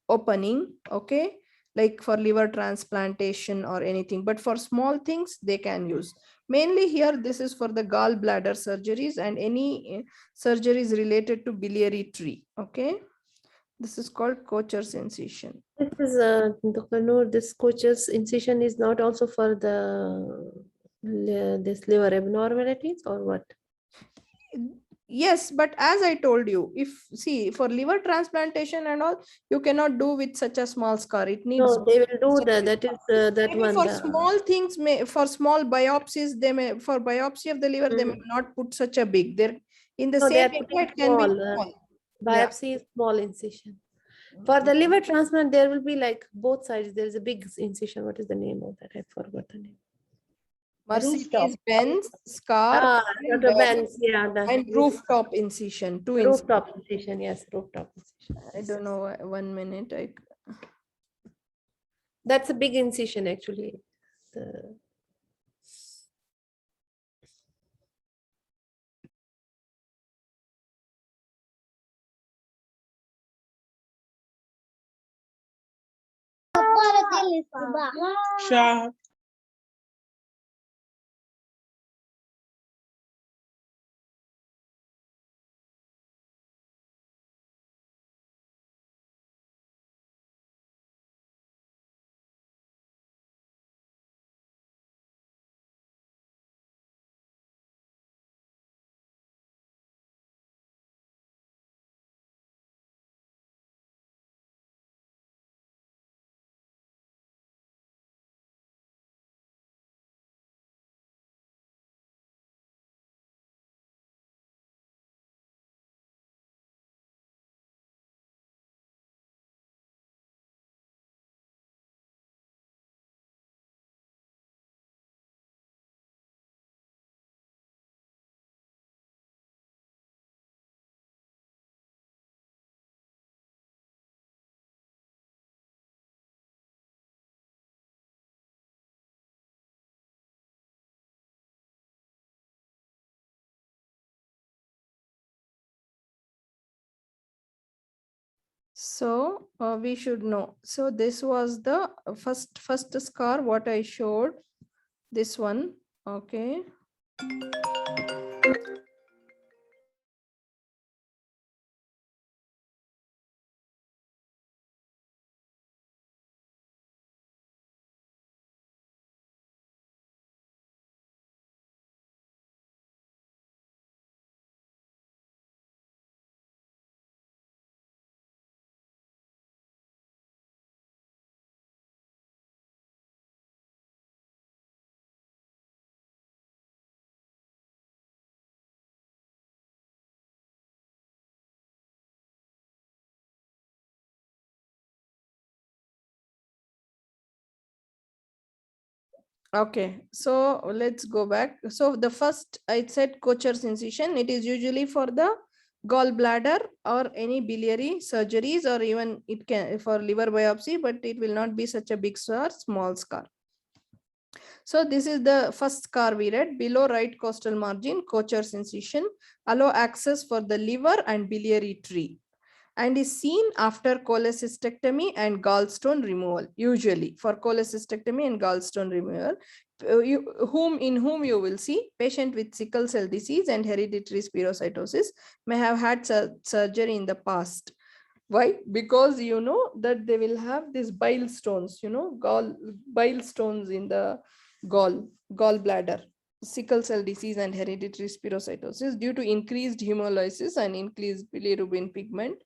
opening. Okay, like for liver transplantation or anything, but for small things they can use. Mainly here, this is for the gallbladder surgeries and any surgeries related to biliary tree. Okay, this is called Kocher's incision. This is Dr. Noor, this Kocher's incision is not also for the this liver abnormalities or what? Yes, but as I told you, if see for liver transplantation and all, you cannot do with such a small scar. It needs. No, they will do that is that maybe one. For small things, for small biopsies, they may, for biopsy of the liver, they may not put such a big. They're in the No, they same are putting area, it can be small. small. Biopsy is small incision. For the liver transplant, there will be like both sides. There is a big incision. What is the name of that? I forgot the name. Mercedes-Benz scar and, Dr. Benz, yeah, and rooftop incision. Two rooftop incision, yes, rooftop incision. I don't know. 1 minute. That's a big incision actually. The Shah. So we should know. So this was the first scar what I showed. This one. Okay. Okay, so let's go back. So the first I said Kocher's incision, it is usually for the gallbladder or any biliary surgeries, or even it can for liver biopsy, but it will not be such a big scar, small scar. So this is the first scar we read, below right costal margin, Kocher's incision, allow access for the liver and biliary tree, and is seen after cholecystectomy and gallstone removal. Usually for cholecystectomy and gallstone removal, in whom you will see patient with sickle cell disease and hereditary spherocytosis may have had surgery in the past. Why? Because you know that they will have these bile stones, bile stones in the gallbladder, sickle cell disease and hereditary spherocytosis due to increased hemolysis and increased bilirubin pigment.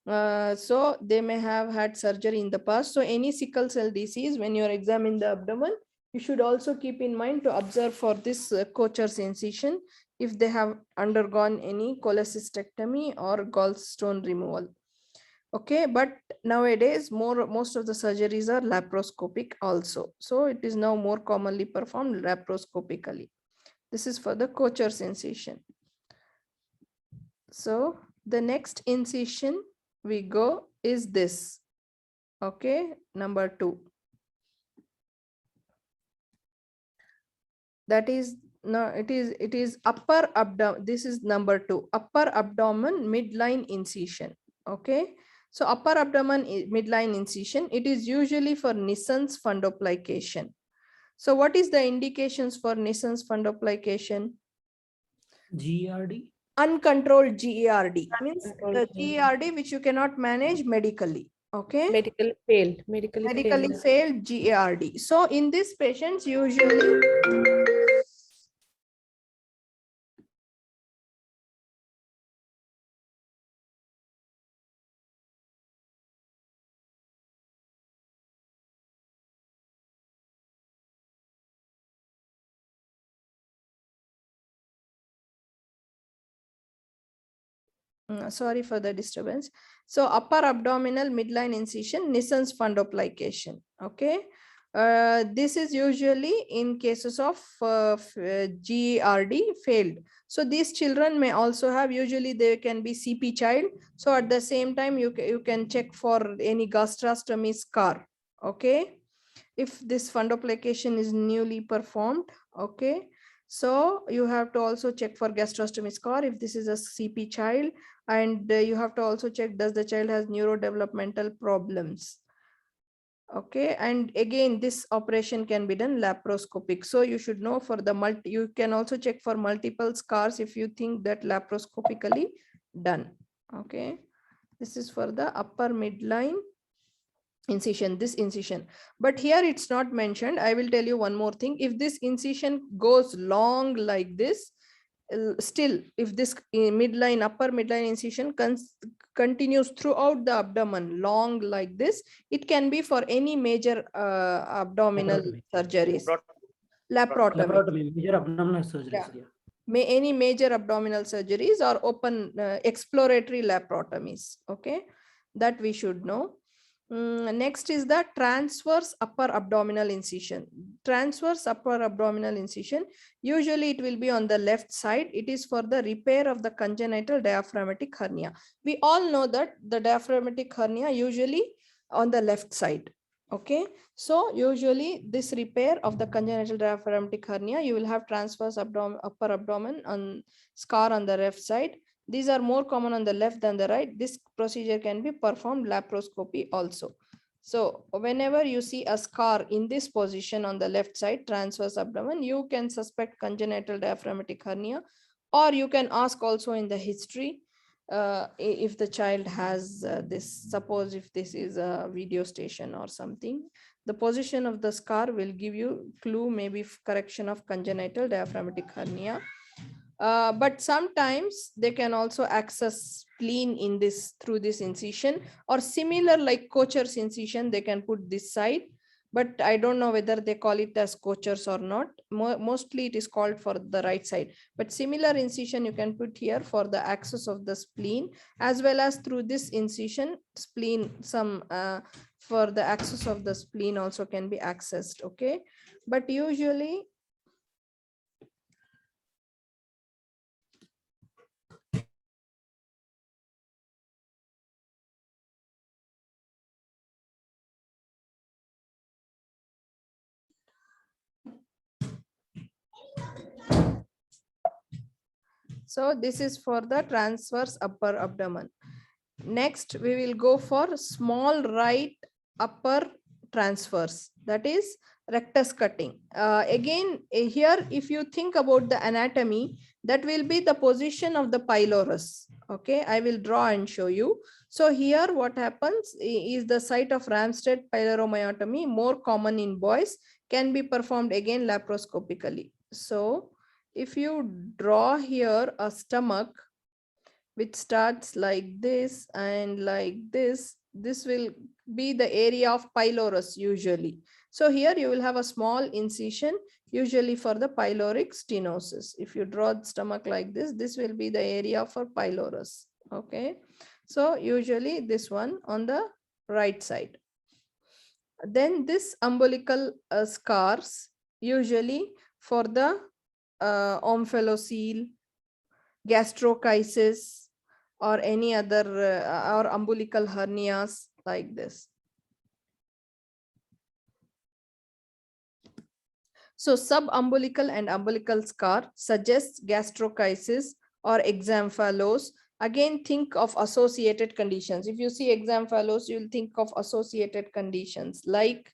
So they may have had surgery in the past. So any sickle cell disease, when you're examining the abdomen, you should also keep in mind to observe for this Kocher's incision if they have undergone any cholecystectomy or gallstone removal. Okay, but nowadays most of the surgeries are laparoscopic also. So it is now more commonly performed laparoscopically. This is for the Kocher's incision. So the next incision we go is this. Okay, number 2. That is no, it is upper abdomen. This is number 2, upper abdomen midline incision. Okay, So upper abdomen midline incision, it is usually for Nissen's fundoplication. So what is the indications for Nissen's fundoplication? GERD? Uncontrolled GERD means the GERD which you cannot manage medically. Okay. Medically failed. Medically failed GERD. So in these patients usually sorry for the disturbance. So upper abdominal midline incision, Nissen's fundoplication. Okay. This is usually in cases of GERD failed. So these children may also have, usually they can be CP child. So at the same time, you can check for any gastrostomy scar. Okay. If this fundoplication is newly performed. Okay. So you have to also check for gastrostomy scar if this is a CP child, and you have to also check, does the child has neurodevelopmental problems. Okay, and again this operation can be done laparoscopic. So you should know for the you can also check for multiple scars if you think that laparoscopically done. Okay, this is for the upper midline incision, this incision. But here it's not mentioned. I will tell you one more thing. If this incision goes long like this, still if this midline, upper midline incision continues throughout the abdomen long like this, it can be for any major abdominal surgeries. Laparotomy. Major abdominal surgeries. Yeah. Any major abdominal surgeries or open exploratory laparotomies. Okay, that we should know. Next is the transverse upper abdominal incision. Transverse upper abdominal incision, usually it will be on the left side. It is for the repair of the congenital diaphragmatic hernia. We all know that the diaphragmatic hernia usually on the left side. Okay, so usually this repair of the congenital diaphragmatic hernia, you will have transverse upper abdomen on scar on the left side. These are more common on the left than the right. This procedure can be performed laparoscopy also. So whenever you see a scar in this position on the left side, transverse abdomen, you can suspect congenital diaphragmatic hernia, or you can ask also in the history if the child has this. Suppose if this is a video station or something, the position of the scar will give you clue, maybe correction of congenital diaphragmatic hernia. But sometimes they can also access spleen in this through this incision, or similar like Kocher's incision, they can put this side, but I don't know whether they call it as Kocher's or not. Mostly it is called for the right side, but similar incision you can put here for the access of the spleen, as well as through this incision spleen, some for the access of the spleen also can be accessed. Okay, but usually so this is for the transverse upper abdomen. Next, we will go for small right upper transverse, that is rectus cutting. Again, here, if you think about the anatomy, that will be the position of the pylorus. Okay, I will draw and show you. So here what happens is the site of Ramstead pyloromyotomy, more common in boys, can be performed again laparoscopically. So if you draw here a stomach which starts like this and like this, this will be the area of pylorus usually. So here you will have a small incision usually for the pyloric stenosis. If you draw the stomach like this, this will be the area for pylorus. Okay, so usually this one on the right side. Then this umbilical scars usually for the omphalocele, gastrochisis, or any other or umbilical hernias like this. So subumbilical and umbilical scar suggests gastrochisis or examphallos Again, think of associated conditions. If you see exam fellows, you'll think of associated conditions like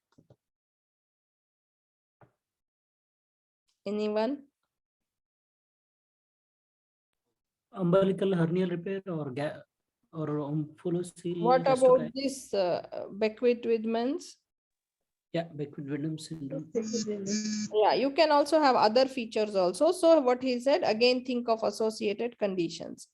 anyone? Umbilical hernial repair or omphalocele What gastrocnemius. about this Beckwith-Wiedemanns? Yeah, Beckwith-Wiedemanns syndrome. Yeah, you can also have other features also. So what he said, again, think of associated conditions.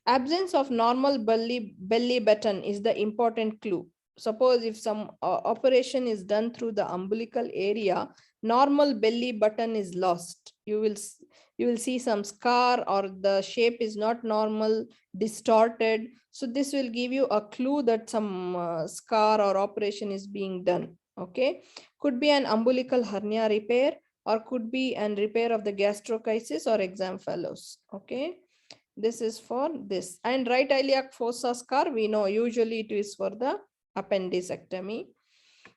Absence of normal belly button is the important clue. Suppose if some operation is done through the umbilical area, normal belly button is lost. You will see some scar, or the shape is not normal, distorted. So this will give you a clue that some scar or operation is being done. Okay, could be an umbilical hernia repair, or could be an repair of the gastrochisis or exam fellows. Okay, this is for this. And right iliac fossa scar, we know usually it is for the appendicectomy.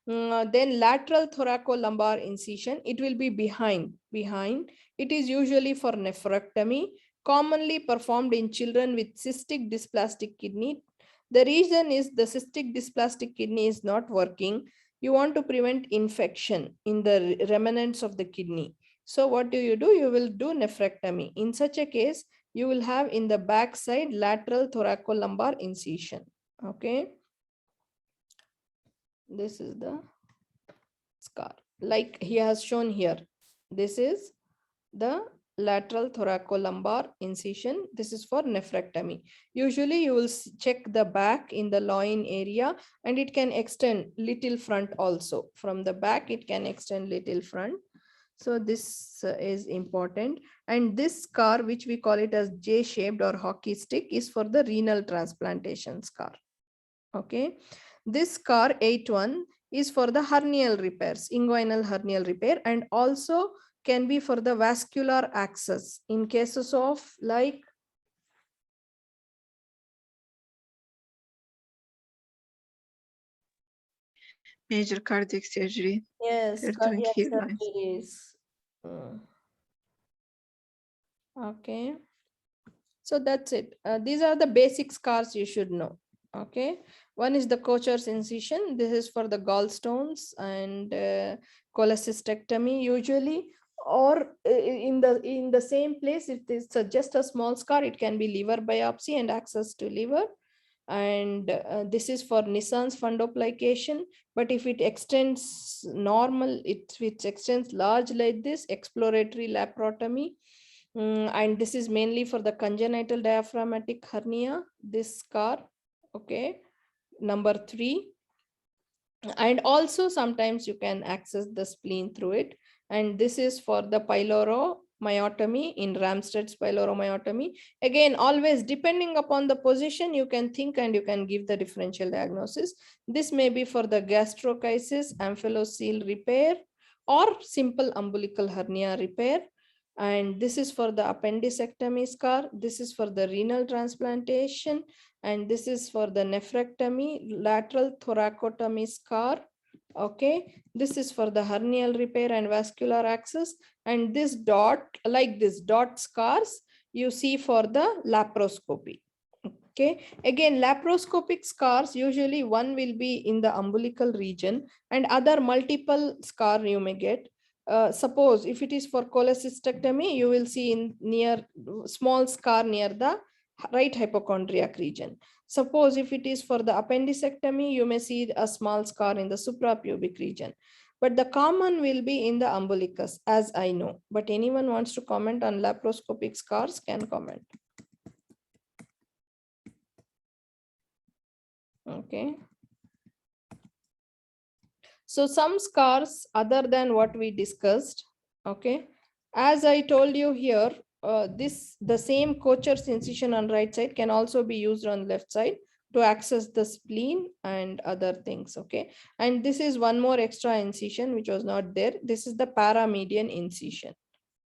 Then lateral thoracolumbar incision, it will be behind. It is usually for nephrectomy, commonly performed in children with cystic dysplastic kidney. The reason is the cystic dysplastic kidney is not working. You want to prevent infection in the remnants of the kidney. So what do? You will do nephrectomy. In such a case, you will have in the back side lateral thoracolumbar incision. Okay. This is the scar, like he has shown here. This is the lateral thoracolumbar incision. This is for nephrectomy. Usually you will check the back in the loin area, and it can extend little front also. From the back, it can extend little front. So this is important. And this scar, which we call it as J-shaped or hockey stick, is for the renal transplantation scar. Okay. This scar 8-1 is for the hernial repairs, inguinal hernial repair, and also can be for the vascular access in cases of like major cardiac surgery. yes, They're doing cardiac here lines. surgeries. Okay, so that's it. These are the basic scars you should know. Okay, one is the Kocher's incision. This is for the gallstones and cholecystectomy usually, or in the same place. If it's just a small scar, it can be liver biopsy and access to liver. And this is for Nissan's fundoplication. But if it extends normal, it extends large like this, exploratory laparotomy. And this is mainly for the congenital diaphragmatic hernia, this scar. Okay, number 3. And also sometimes you can access the spleen through it. And this is for the pyloromyotomy in Ramsted's pyloromyotomy. Again, always depending upon the position, you can think and you can give the differential diagnosis. This may be for the gastrochisis, amphalocele repair, or simple umbilical hernia repair. And this is for the appendicectomy scar. This is for the renal transplantation. And this is for the nephrectomy, lateral thoracotomy scar. Okay, this is for the hernial repair and vascular access. And this dot, like this dot scars, you see for the laparoscopy. Okay, again, laparoscopic scars, usually one will be in the umbilical region and other multiple scar you may get. Suppose if it is for cholecystectomy, you will see in near small scar near the right hypochondriac region. Suppose if it is for the appendicectomy, you may see a small scar in the suprapubic region. But the common will be in the umbilicus, as I know. But anyone wants to comment on laparoscopic scars can comment. Okay. So some scars other than what we discussed. Okay. As I told you here, the same Kocher's incision on right side can also be used on left side to access the spleen and other things. Okay. And this is one more extra incision which was not there. This is the paramedian incision.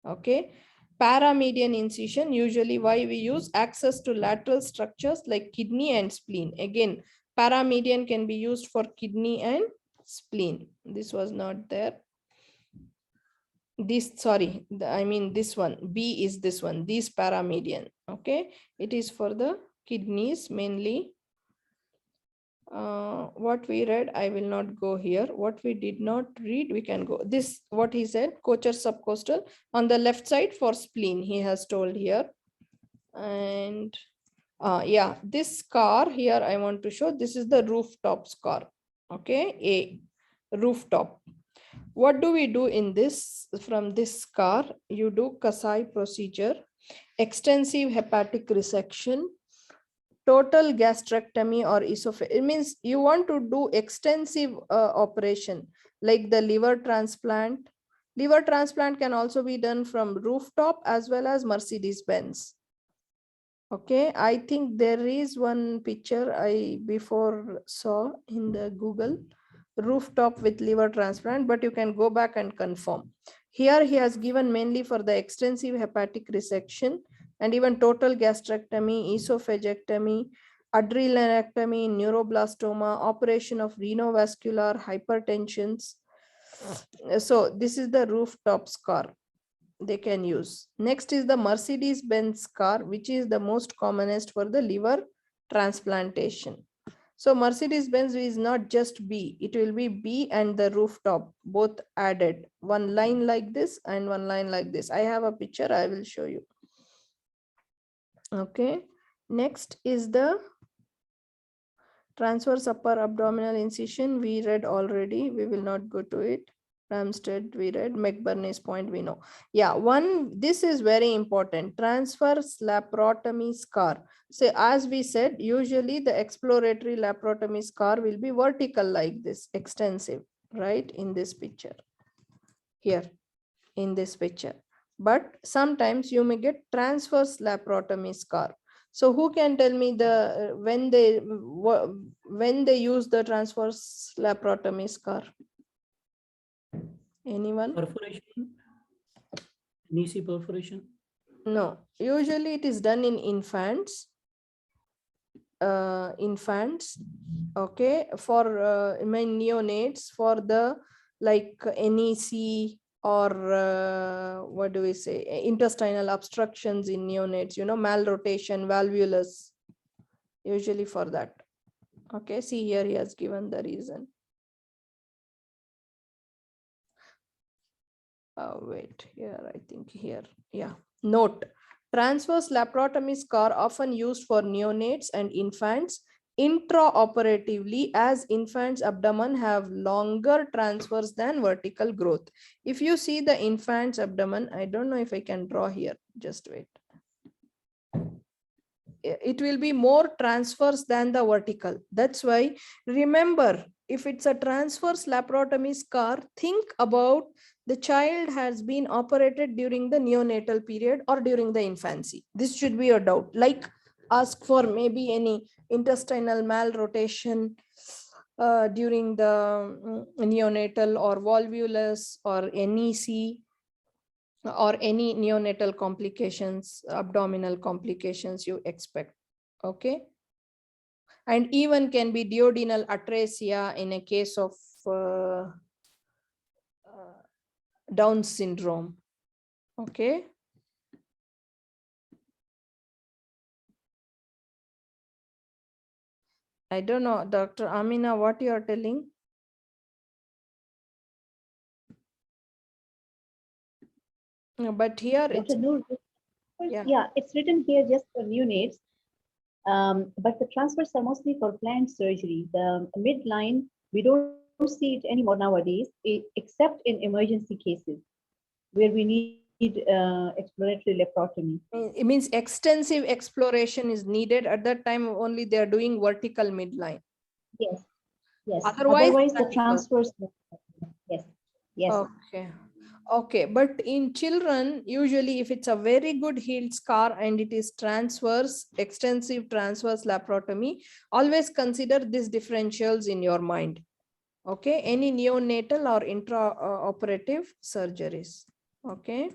Okay. Paramedian incision, usually why we use access to lateral structures like kidney and spleen. Again, paramedian can be used for kidney and spleen. This was not there. This, sorry, I mean this one, B is this one, this paramedian. Okay, it is for the kidneys mainly. What we read, I will not go here. What we did not read, we can go. This, what he said, cocher subcostal on the left side for spleen, he has told here. And yeah, this scar here I want to show. This is the rooftop scar. Okay, a rooftop. What do we do in this? From this scar, you do Kasai procedure, extensive hepatic resection, total gastrectomy or esophageal. It means you want to do extensive operation like the liver transplant. Liver transplant can also be done from rooftop as well as Mercedes-Benz. Okay, I think there is one picture I before saw in the Google, rooftop with liver transplant, but you can go back and confirm. Here he has given mainly for the extensive hepatic resection and even total gastrectomy, esophagectomy, adrenalectomy, neuroblastoma, operation of renovascular hypertensions. So this is the rooftop scar they can use. Next is the Mercedes-Benz scar, which is the most commonest for the liver transplantation. So Mercedes-Benz is not just B, it will be B and the rooftop both added. One line like this and one line like this. I have a picture, I will show you. Okay, next is the transverse upper abdominal incision. We read already, we will not go to it. Ramstead we read, McBurney's point we know. Yeah, this is very important, transverse laparotomy scar. So as we said, usually the exploratory laparotomy scar will be vertical like this, extensive, right? In this picture, here, in this picture. But sometimes you may get transverse laparotomy scar. So who can tell me the when they use the transverse laparotomy scar? Anyone? Perforation? NEC perforation? No, usually it is done in infants. Okay, for my neonates, for the like NEC or what do we say, intestinal obstructions in neonates, you know, malrotation, valvulus, usually for that. Okay, see here he has given the reason. Wait, here, I think here, yeah. Note, transverse laparotomy scar often used for neonates and infants intraoperatively, as infants' abdomen have longer transverse than vertical growth. If you see the infant's abdomen, I don't know if I can draw here, just wait. It will be more transverse than the vertical. That's why, remember, if it's a transverse laparotomy scar, think about the child has been operated during the neonatal period or during the infancy. This should be your doubt. Like ask for maybe any intestinal malrotation during the neonatal or volvulus or NEC or any neonatal complications, abdominal complications you expect. Okay. And even can be duodenal atresia in a case of Down syndrome. Okay. I don't know, Dr. Amina, what you are telling? But here it's, yeah, it's written here just for neonates. But the transfers are mostly for planned surgery. The midline, we don't see it anymore nowadays, except in emergency cases where we need exploratory laparotomy. It means extensive exploration is needed. At that time only they are doing vertical midline. Yes, yes. Otherwise the transfers, yes, yes. Okay. Okay, but in children, usually if it's a very good healed scar and it is transverse, extensive transverse laparotomy, always consider these differentials in your mind. Okay, any neonatal or intraoperative surgeries. Okay.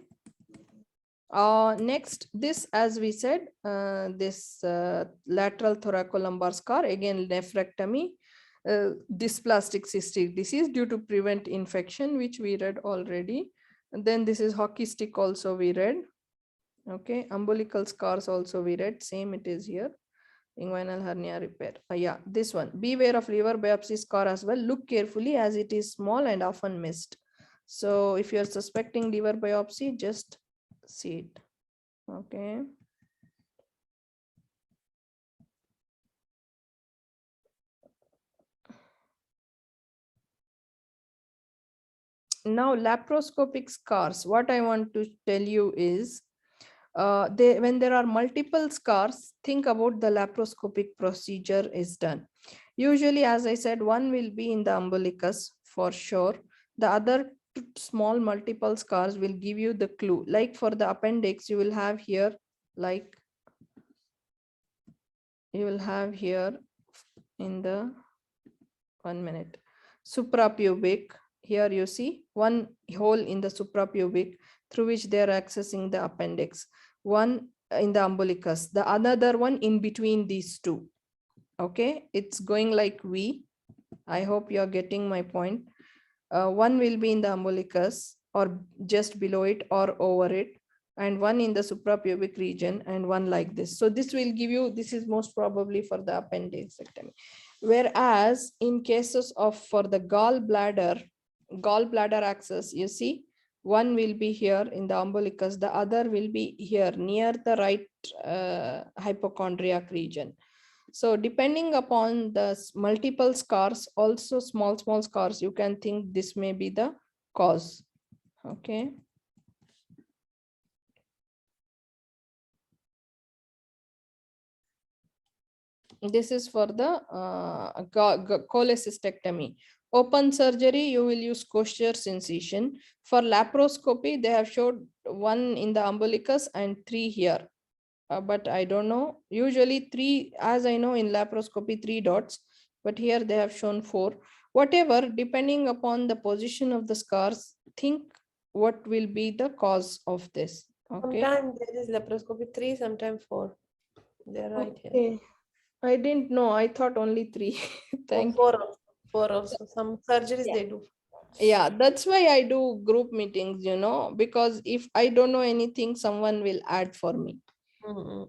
Next, this, as we said, this lateral thoracolumbar scar, again nephrectomy. Dysplastic cystic disease due to prevent infection, which we read already. And then this is hockey stick also we read. Okay, umbilical scars also we read, same it is here. inguinal hernia repair. Yeah, this one. Beware of liver biopsy scar as well. Look carefully as it is small and often missed. So if you're suspecting liver biopsy, just see it. Okay. Now laparoscopic scars. What I want to tell you is, when there are multiple scars, think about the laparoscopic procedure is done. Usually, as I said, one will be in the umbilicus for sure. The other small multiple scars will give you the clue. Like for the appendix, you will have here, like you will have here in the 1 minute suprapubic. Here you see one hole in the suprapubic through which they are accessing the appendix. One in the umbilicus, the another one in between these two. Okay, it's going like V. I hope you are getting my point. One will be in the umbilicus or just below it or over it, and one in the suprapubic region, and one like this. So this will give you, this is most probably for the appendicectomy. Whereas in cases of for the gallbladder access, you see, one will be here in the umbilicus, the other will be here near the right hypochondriac region. So depending upon the multiple scars, also small scars, you can think this may be the cause. Okay. This is for the cholecystectomy. Open surgery, you will use Kocher's incision. For laparoscopy, they have showed one in the umbilicus and 3 here. But I don't know. Usually 3, as I know in laparoscopy, 3 dots, but here they have shown 4. Whatever, depending upon the position of the scars, think what will be the cause of this. Okay. Sometimes there is laparoscopy 3, sometimes 4. They're right here. Okay. I didn't know. I thought only 3. Thank you. 4 also. Some surgeries they do. Yeah, that's why I do group meetings, because if I don't know anything, someone will add for me.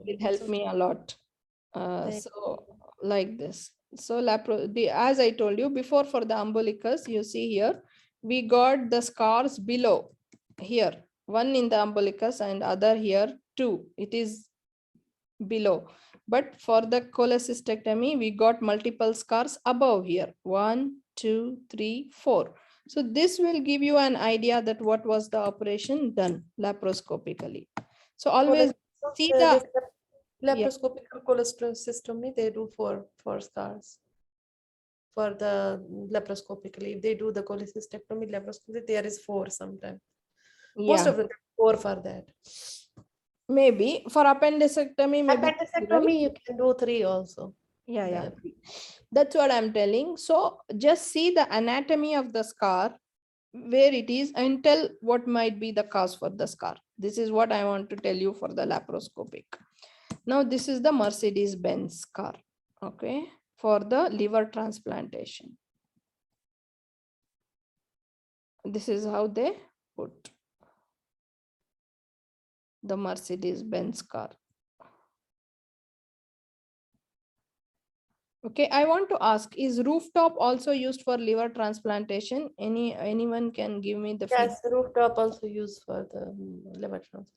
It helped me a lot. So like this. So as I told you before, for the umbilicus, you see here, we got the scars below here, one in the umbilicus and other here 2. It is below. But for the cholecystectomy, we got multiple scars above here, 1, 2, 3, 4. So this will give you an idea that what was the operation done laparoscopically. So always see the laparoscopic cholecystectomy, they do for scars. For the laparoscopically, if they do the cholecystectomy laparoscopically, there is 4 sometimes. Most of the time 4 for that. Maybe for appendicectomy, maybe appendicectomy you can do 3 also. Yeah. That's what I'm telling. So just see the anatomy of the scar, where it is, and tell what might be the cause for the scar. This is what I want to tell you for the laparoscopic. Now this is the Mercedes-Benz scar, okay, for the liver transplantation. This is how they put the Mercedes-Benz car. Okay, I want to ask, is rooftop also used for liver transplantation? Anyone can give me the Yes, the rooftop also used for the liver transplant.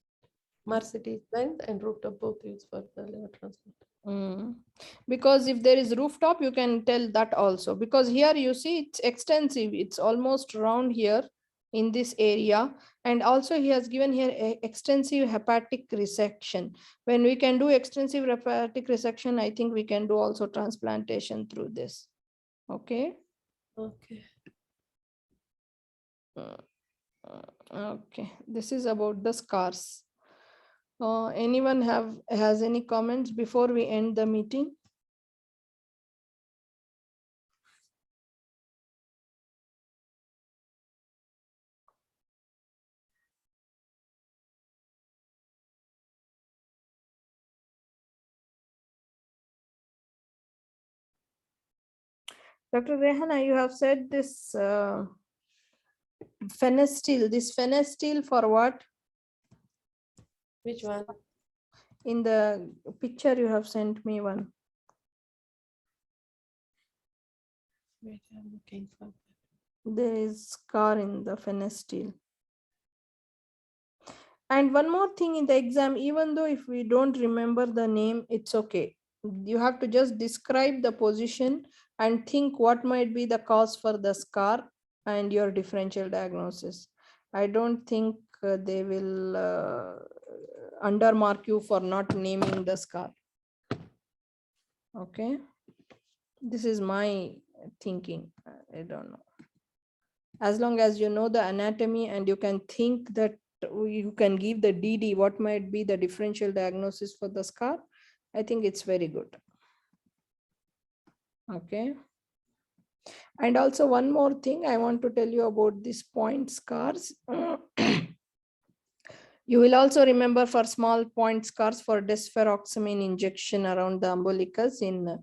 Mercedes-Benz and rooftop both used for the liver transplant. Because if there is rooftop, you can tell that also, because here you see it's extensive, it's almost round here in this area, and also he has given here a extensive hepatic resection. When we can do extensive hepatic resection, I think we can do also transplantation through this. Okay. Okay, this is about the scars. Anyone has any comments before we end the meeting? Dr. Rehana, you have said this phenestil for what? Which one? In the picture you have sent me one. Wait, I'm looking for. There is scar in the phenostyle. And one more thing in the exam, even though if we don't remember the name, it's okay. You have to just describe the position and think what might be the cause for the scar and your differential diagnosis. I don't think they will undermark you for not naming the scar. Okay. This is my thinking. I don't know. As long as you know the anatomy and you can think that you can give the DD, what might be the differential diagnosis for the scar, I think it's very good. Okay. And also one more thing I want to tell you about these point scars. You will also remember for small point scars for desferoxamine injection around the umbilicus in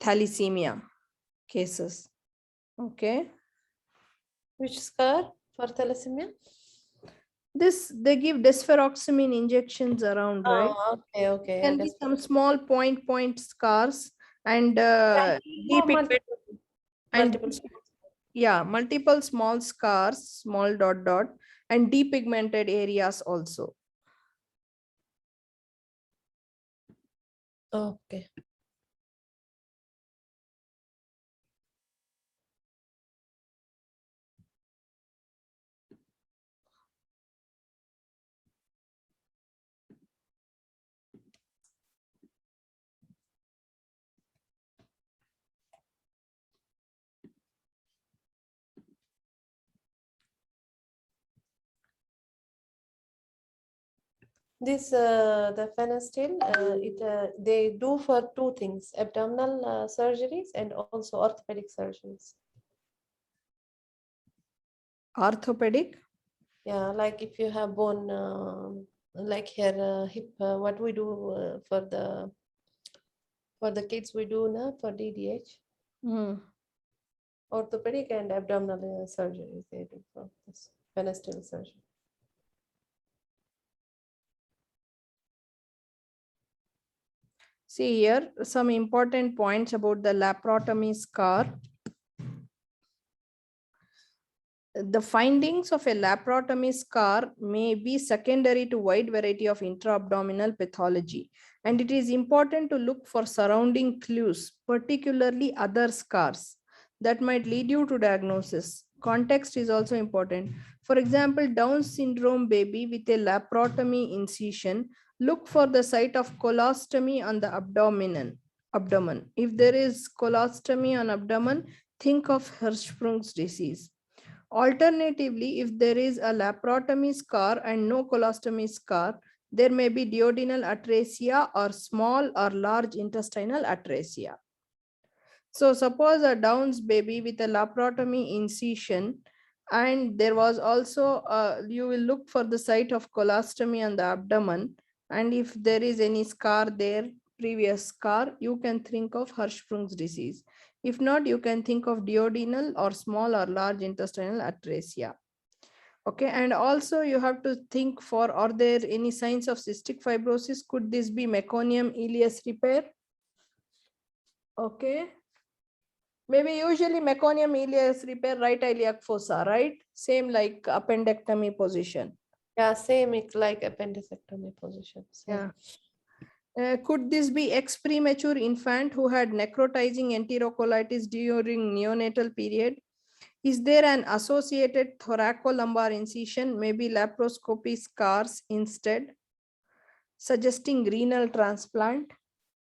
thalassemia cases. Okay. Which scar for thalassemia? They give desferoxamine injections around, right? Oh, okay, okay. Can be some small point scars and multiple small scars, small dot, and depigmented areas also. Okay. This the phenostyle, they do for two things: abdominal surgeries and also orthopedic surgeries. Orthopedic? Yeah, like if you have bone, like here hip, what we do for the kids, we do now for DDH. Orthopedic and abdominal surgeries they do for this phenostyle surgery. See here, some important points about the laparotomy scar. The findings of a laparotomy scar may be secondary to wide variety of intra-abdominal pathology, and it is important to look for surrounding clues, particularly other scars that might lead you to diagnosis. Context is also important. For example, Down syndrome baby with a laparotomy incision, look for the site of colostomy on the abdomen. If there is colostomy on abdomen, think of Hirschsprung's disease. Alternatively, if there is a laparotomy scar and no colostomy scar, there may be duodenal atresia or small or large intestinal atresia. So suppose a Down's baby with a laparotomy incision, and there was also, you will look for the site of colostomy on the abdomen. And if there is any scar there, previous scar, you can think of Hirschsprung's disease. If not, you can think of duodenal or small or large intestinal atresia. Okay, and also you have to think for, are there any signs of cystic fibrosis? Could this be meconium ileus repair? Okay. Maybe usually meconium ileus repair right iliac fossa, right? Same like appendectomy position. Yeah, same like appendectomy position. Same. Yeah. Could this be ex-premature infant who had necrotizing enterocolitis during neonatal period? Is there an associated thoracolumbar incision, maybe laparoscopy scars instead, suggesting renal transplant?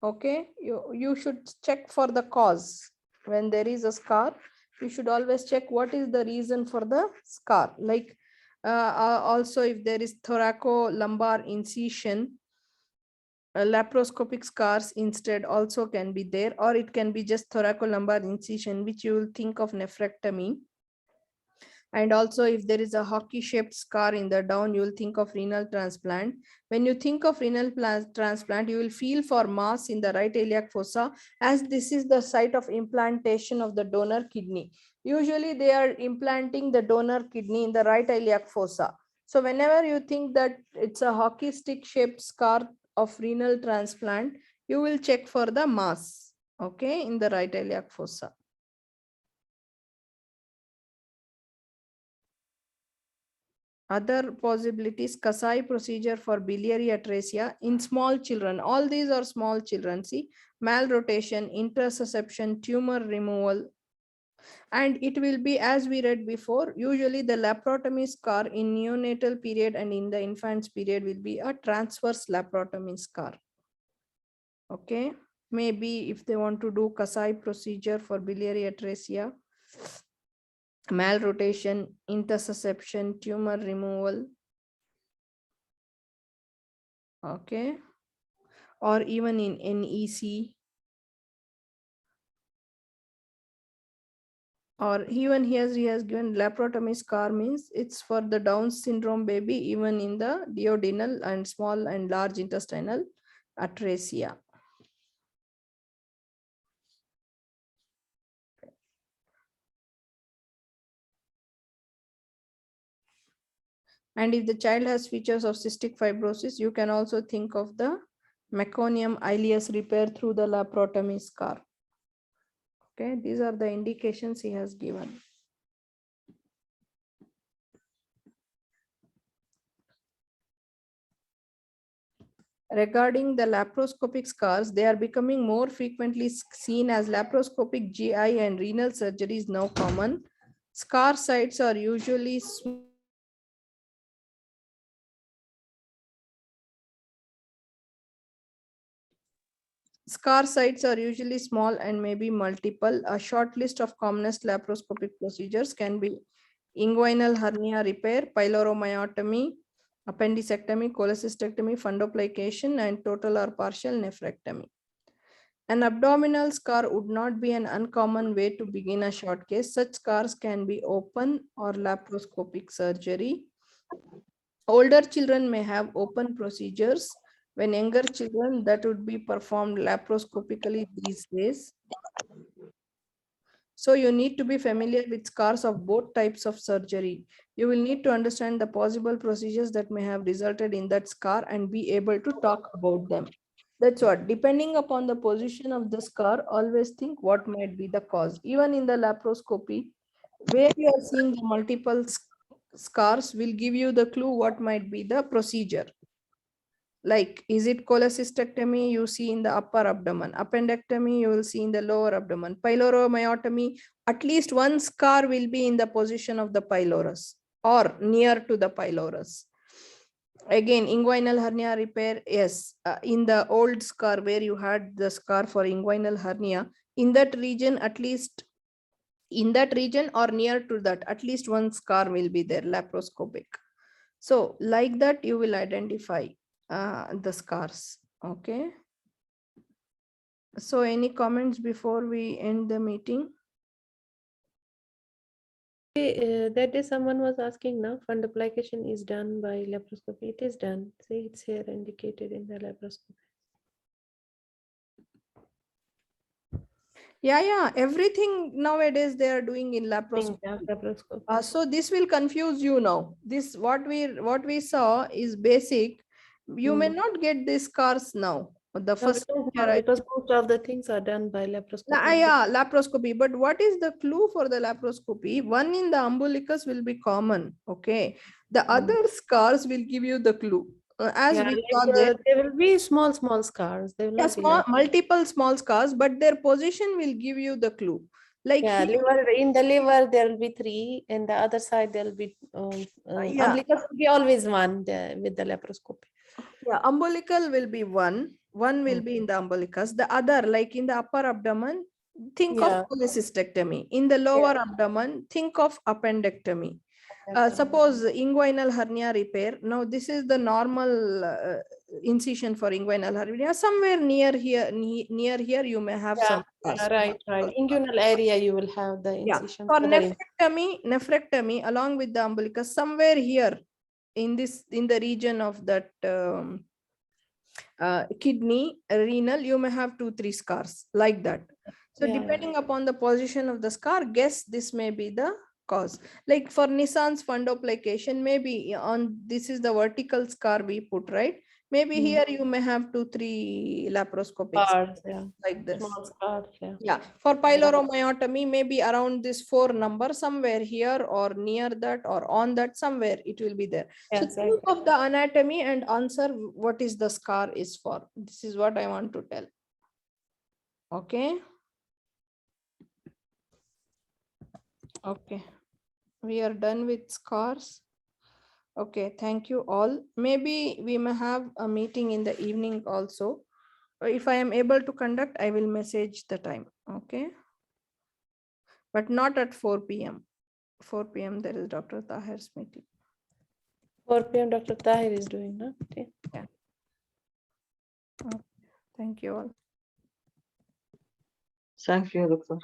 Okay, you should check for the cause. When there is a scar, you should always check what is the reason for the scar. Like also if there is thoracolumbar incision, laparoscopic scars instead also can be there, or it can be just thoracolumbar incision, which you will think of nephrectomy. And also if there is a hockey shaped scar in the down, you will think of renal transplant. When you think of renal transplant, you will feel for mass in the right iliac fossa, as this is the site of implantation of the donor kidney. Usually they are implanting the donor kidney in the right iliac fossa. So whenever you think that it's a hockey stick shaped scar of renal transplant, you will check for the mass, okay, in the right iliac fossa. Other possibilities, Kasai procedure for biliary atresia in small children. All these are small children. See, malrotation, intussusception, tumor removal. And it will be, as we read before, usually the laparotomy scar in neonatal period and in the infant's period will be a transverse laparotomy scar. Okay, maybe if they want to do Kasai procedure for biliary atresia, malrotation, intussusception, tumor removal. Okay, or even in NEC, or even he has given laparotomy scar, means it's for the Down syndrome baby, even in the duodenal and small and large intestinal atresia. And if the child has features of cystic fibrosis, you can also think of the meconium ileus repair through the laparotomy scar. Okay, these are the indications he has given. Regarding the laparoscopic scars, they are becoming more frequently seen as laparoscopic GI and renal surgery is now common. Scar sites are usually small and maybe multiple. A short list of commonest laparoscopic procedures can be inguinal hernia repair, pyloromyotomy, appendicectomy, cholecystectomy, fundoplication, and total or partial nephrectomy. An abdominal scar would not be an uncommon way to begin a short case. Such scars can be open or laparoscopic surgery. Older children may have open procedures. When younger children, that would be performed laparoscopically these days. So you need to be familiar with scars of both types of surgery. You will need to understand the possible procedures that may have resulted in that scar and be able to talk about them. That's what, depending upon the position of the scar, always think what might be the cause. Even in the laparoscopy, where you are seeing the multiple scars will give you the clue what might be the procedure. Like, is it cholecystectomy? You see in the upper abdomen. Appendectomy, you will see in the lower abdomen. Pyloromyotomy, at least one scar will be in the position of the pylorus or near to the pylorus. Again, inguinal hernia repair, yes, in the old scar where you had the scar for inguinal hernia, in that region, at least in that region or near to that, at least one scar will be there, laparoscopic. So like that, you will identify the scars. Okay. So any comments before we end the meeting? That day someone was asking now, fundoplication is done by laparoscopy. It is done. See, it's here indicated in the laparoscopy. Yeah, everything nowadays they are doing in laparoscopy. So this will confuse you now. This what we saw is basic. You may not get these scars now. The first because most of the things are done by laparoscopy. yeah, laparoscopy. But what is the clue for the laparoscopy? One in the umbilicus will be common. Okay, the other scars will give you the clue. As we saw there will be small scars. They will not be like multiple small scars, but their position will give you the clue. Like liver, in the liver there will be 3, and the other side there will be umbilicus will be always one with the laparoscopy. Yeah, umbilical will be one will be in the umbilicus. The other, like in the upper abdomen, think of cholecystectomy. In the lower abdomen, think of appendectomy. Suppose inguinal hernia repair. Now this is the normal incision for inguinal hernia. Somewhere near here you may have some. Right. Inguinal area you will have the incision. For nephrectomy along with the umbilicus, somewhere here in the region of that kidney, renal, you may have 2-3 scars like that. So depending upon the position of the scar, guess this may be the cause. Like for Nissan's fundoplication, maybe on this is the vertical scar we put, right? Maybe here you may have 2-3 laparoscopic Scars, yeah. like this. Small scars, yeah. Yeah, for pyloromyotomy, maybe around this 4 number, somewhere here or near that or on that, somewhere it will be there. So Yes, think of the anatomy and answer what is the scar is for. This is what I want to tell. Okay. Okay. We are done with scars. Okay, thank you all. Maybe we may have a meeting in the evening also. If I am able to conduct, I will message the time. Okay. But not at 4 p.m. 4 p.m. there is Dr. Tahir's meeting. 4 p.m. Dr. Tahir is doing, no? Okay. Yeah. Okay. Thank you all. Thank you, doctor.